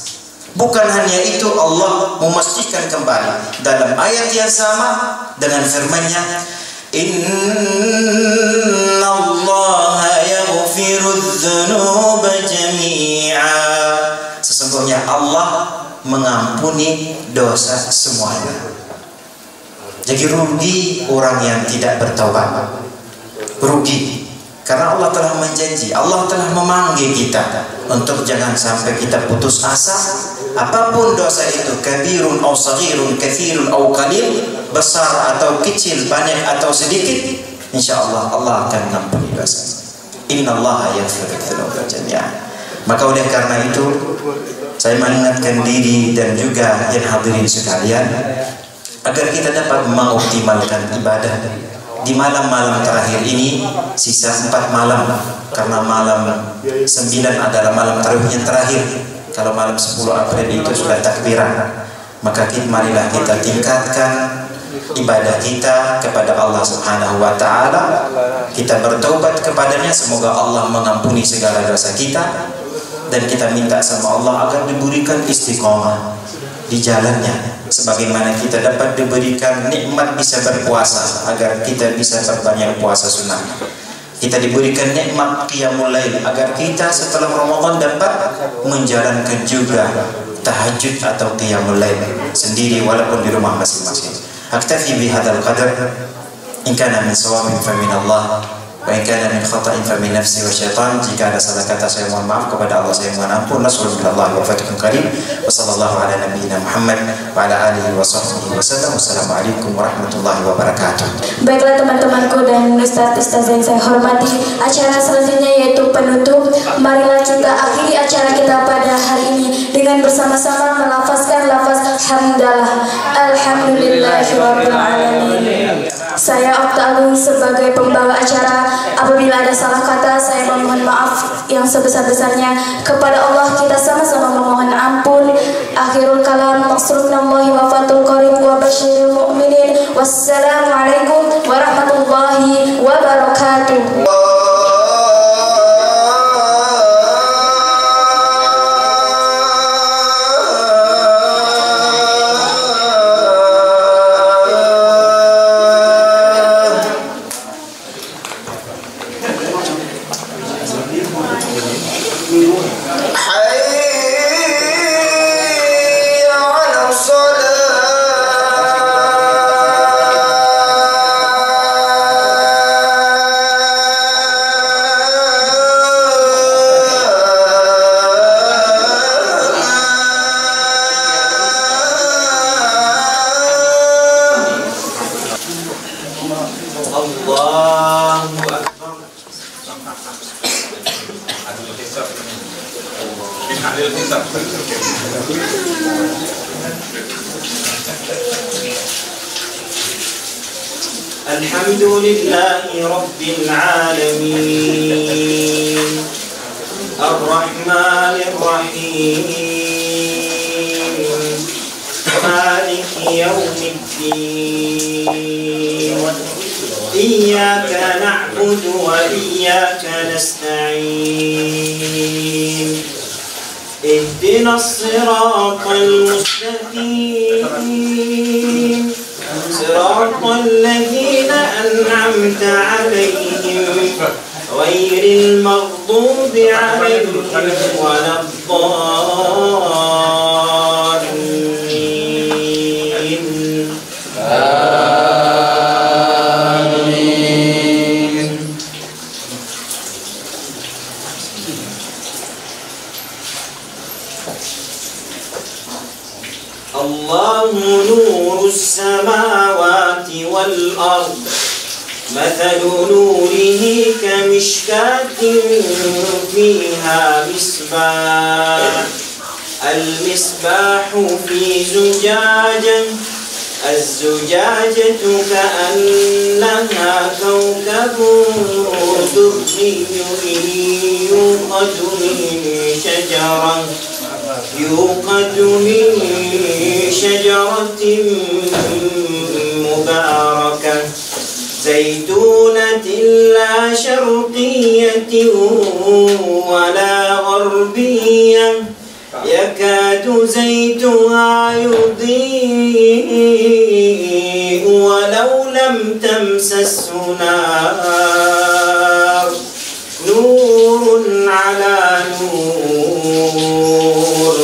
S10: Bukan hanya itu, Allah memastikan kembali dalam ayat yang sama dengan firman-Nya, innallaha yaghfirudz dzunuba jami'a, sesungguhnya Allah mengampuni dosa semuanya. Jadi rugi orang yang tidak bertaubat, rugi, karena Allah telah menjanji, Allah telah memanggil kita untuk jangan sampai kita putus asa. Apapun dosa itu, kabirun au saghirun, kathirun au qalil, besar atau kecil, banyak atau sedikit, insya Allah Allah akan mengampuni dosa. Innallaha yaghfirudz dzunuba jami'a. Maka oleh karena itu, saya mengingatkan diri dan juga yang hadirin sekalian, agar kita dapat mengoptimalkan ibadah di malam-malam terakhir ini, sisa 4 malam, karena malam 9 adalah malam tarawih yang terakhir. Kalau malam 10 April itu sudah takbiran, maka marilah kita tingkatkan ibadah kita kepada Allah Subhanahu wa Ta'ala. Kita bertaubat kepadanya, semoga Allah mengampuni segala dosa kita, dan kita minta sama Allah agar diberikan istiqomah di jalannya, sebagaimana kita dapat diberikan nikmat bisa berpuasa, agar kita bisa berbanyak puasa sunnah. Kita diberikan nikmat qiyamul lail, agar kita setelah Ramadan dapat menjalankan juga tahajud atau qiyamul lail sendiri walaupun di rumah masing-masing. Aktafi bihadzal qadar, in kana min shawabin fa min Allah, Wa in kana min khata'in fa min nafsi wa syaitan. Jika ada salah kata saya mohon maaf, kepada Allah saya mohon ampun. Nasrullahi wa fathun qareeb. Wa sallallahu ala nabiyyina Muhammad wa ala alihi wa sahbihi wa sallam. Wassalamualaikum warahmatullahi wabarakatuh.
S2: Baiklah teman-temanku dan ustaz-ustaz yang saya hormati, acara selanjutnya yaitu penutup. Marilah kita akhiri acara kita pada hari ini dengan bersama-sama melafazkan lafaz hamdalah. Alhamdulillahirabbil alamin. Saya Okta Agung sebagai pembawa acara. Apabila ada salah kata, saya memohon maaf yang sebesar-besarnya. Kepada Allah kita sama-sama memohon ampun. Akhirul kalam, nasrullahi wa fathul qareeb wa basyiril mu'minin. Wassalamualaikum warahmatullahi wabarakatuh.
S11: Alhamdulillahi Rabbil Alamin Ar-Rahmanir Rahim Maliki Yawmiddin Iyyaka na'budu wa iyyaka nasta'in Ihdinas siratal mustaqim صراط الذين أنعمت عليهم غير المغضوب عليهم ولا الضالين آمين. الله نور السماوات والأرض مثل نوره كمشكاة فيها مصباح المصباح في زجاجة الزجاجة كأنها كوكب دري يوقد من شجرة مباركة زيتونة لا شرقية ولا غربية يكاد زيتها يضيء ولو لم تمسسه نار نور على نور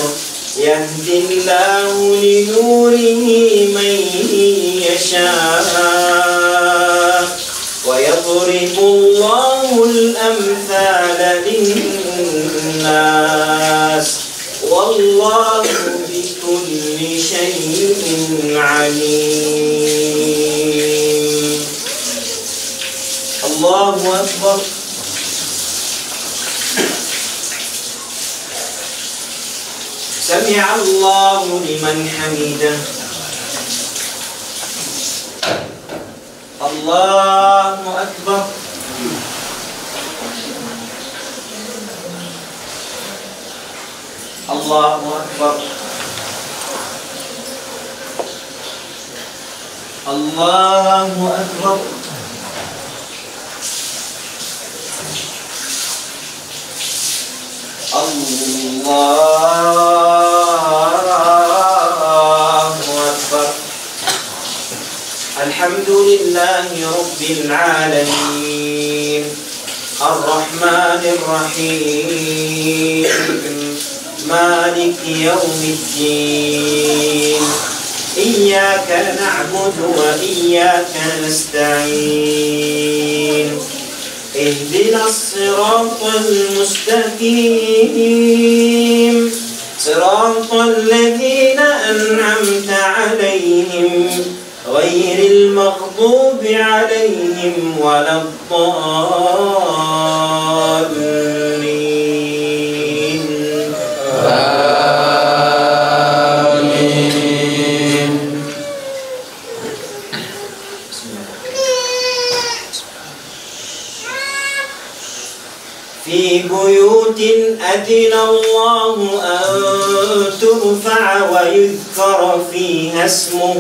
S11: يهدي الله لنوره من يشاء ويضرب الله الأمثال للناس والله بكل شيء عليم. الله أكبر. سمع الله لمن حمده. الله أكبر. الله أكبر. الله أكبر. الله أكبر. الحمد لله رب العالمين الرحمن الرحيم مالك يوم الدين إياك نعبد وإياك نستعين اهدنا الصراط المستقيم صراط الذين أنعمت عليهم غير المغضوب عليهم ولا الضالين آمين. في بيوت أذن الله أن ترفع ويذكر فيها اسمه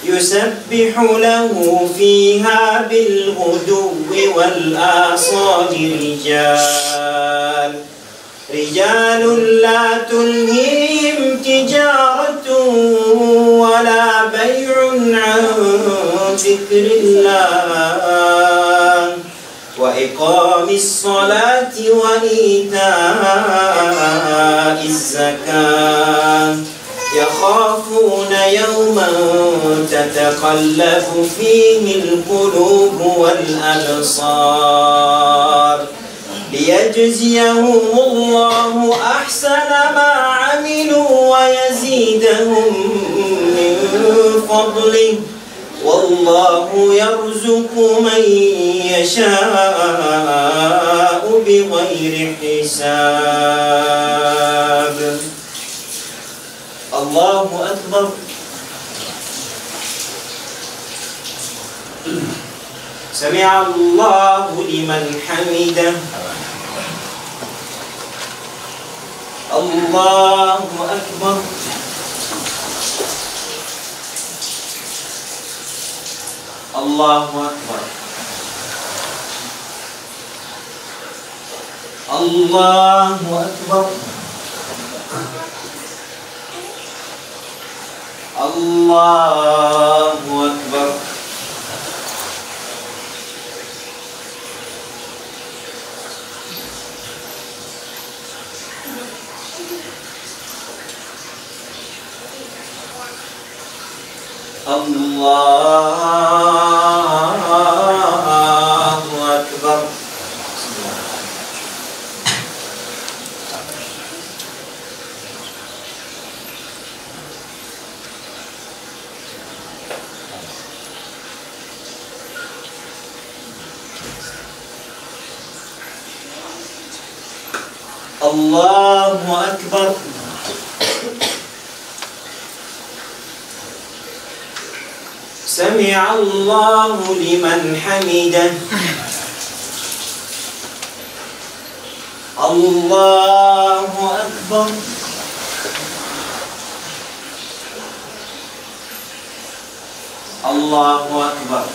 S11: يسبح له فيها بالغدو والآصال رجال لا تلهيهم تجارة ولا بيع عن ذكر الله وإقام الصلاة وإيتاء الزكاة يخافون يوما تتقلب فيه القلوب والأبصار ليجزيهم الله أحسن ما عملوا ويزيدهم من فضله والله يرزق من يشاء بغير حساب. الله أكبر. سمع الله لمن حمده. الله أكبر. الله أكبر. الله أكبر. الله أكبر. الله أكبر. الله أكبر. سمع الله لمن حمده. الله أكبر. الله أكبر.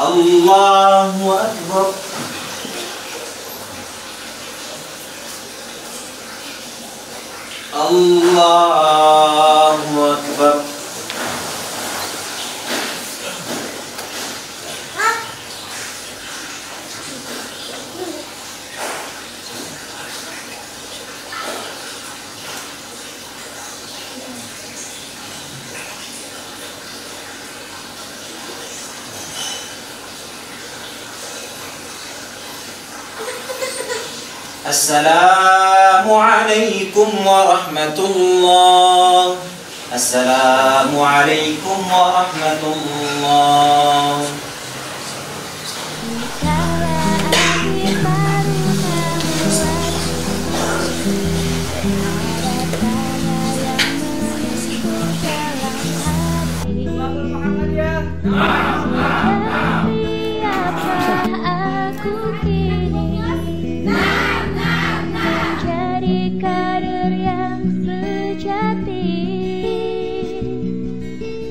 S11: الله أكبر. الله أكبر. السلام عليكم ورحمة الله. السلام عليكم ورحمة الله.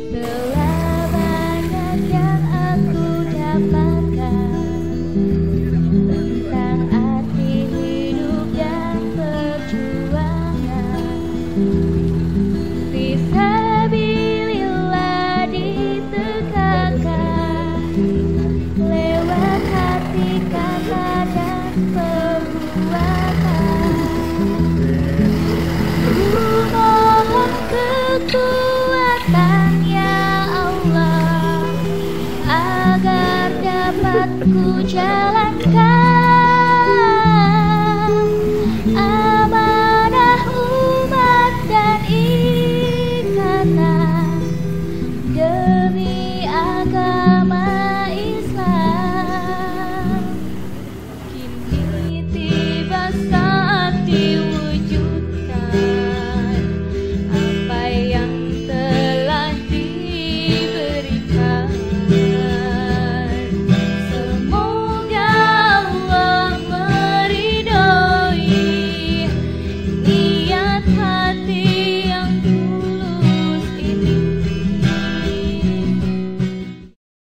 S12: Telah banyak yang aku aku jalan.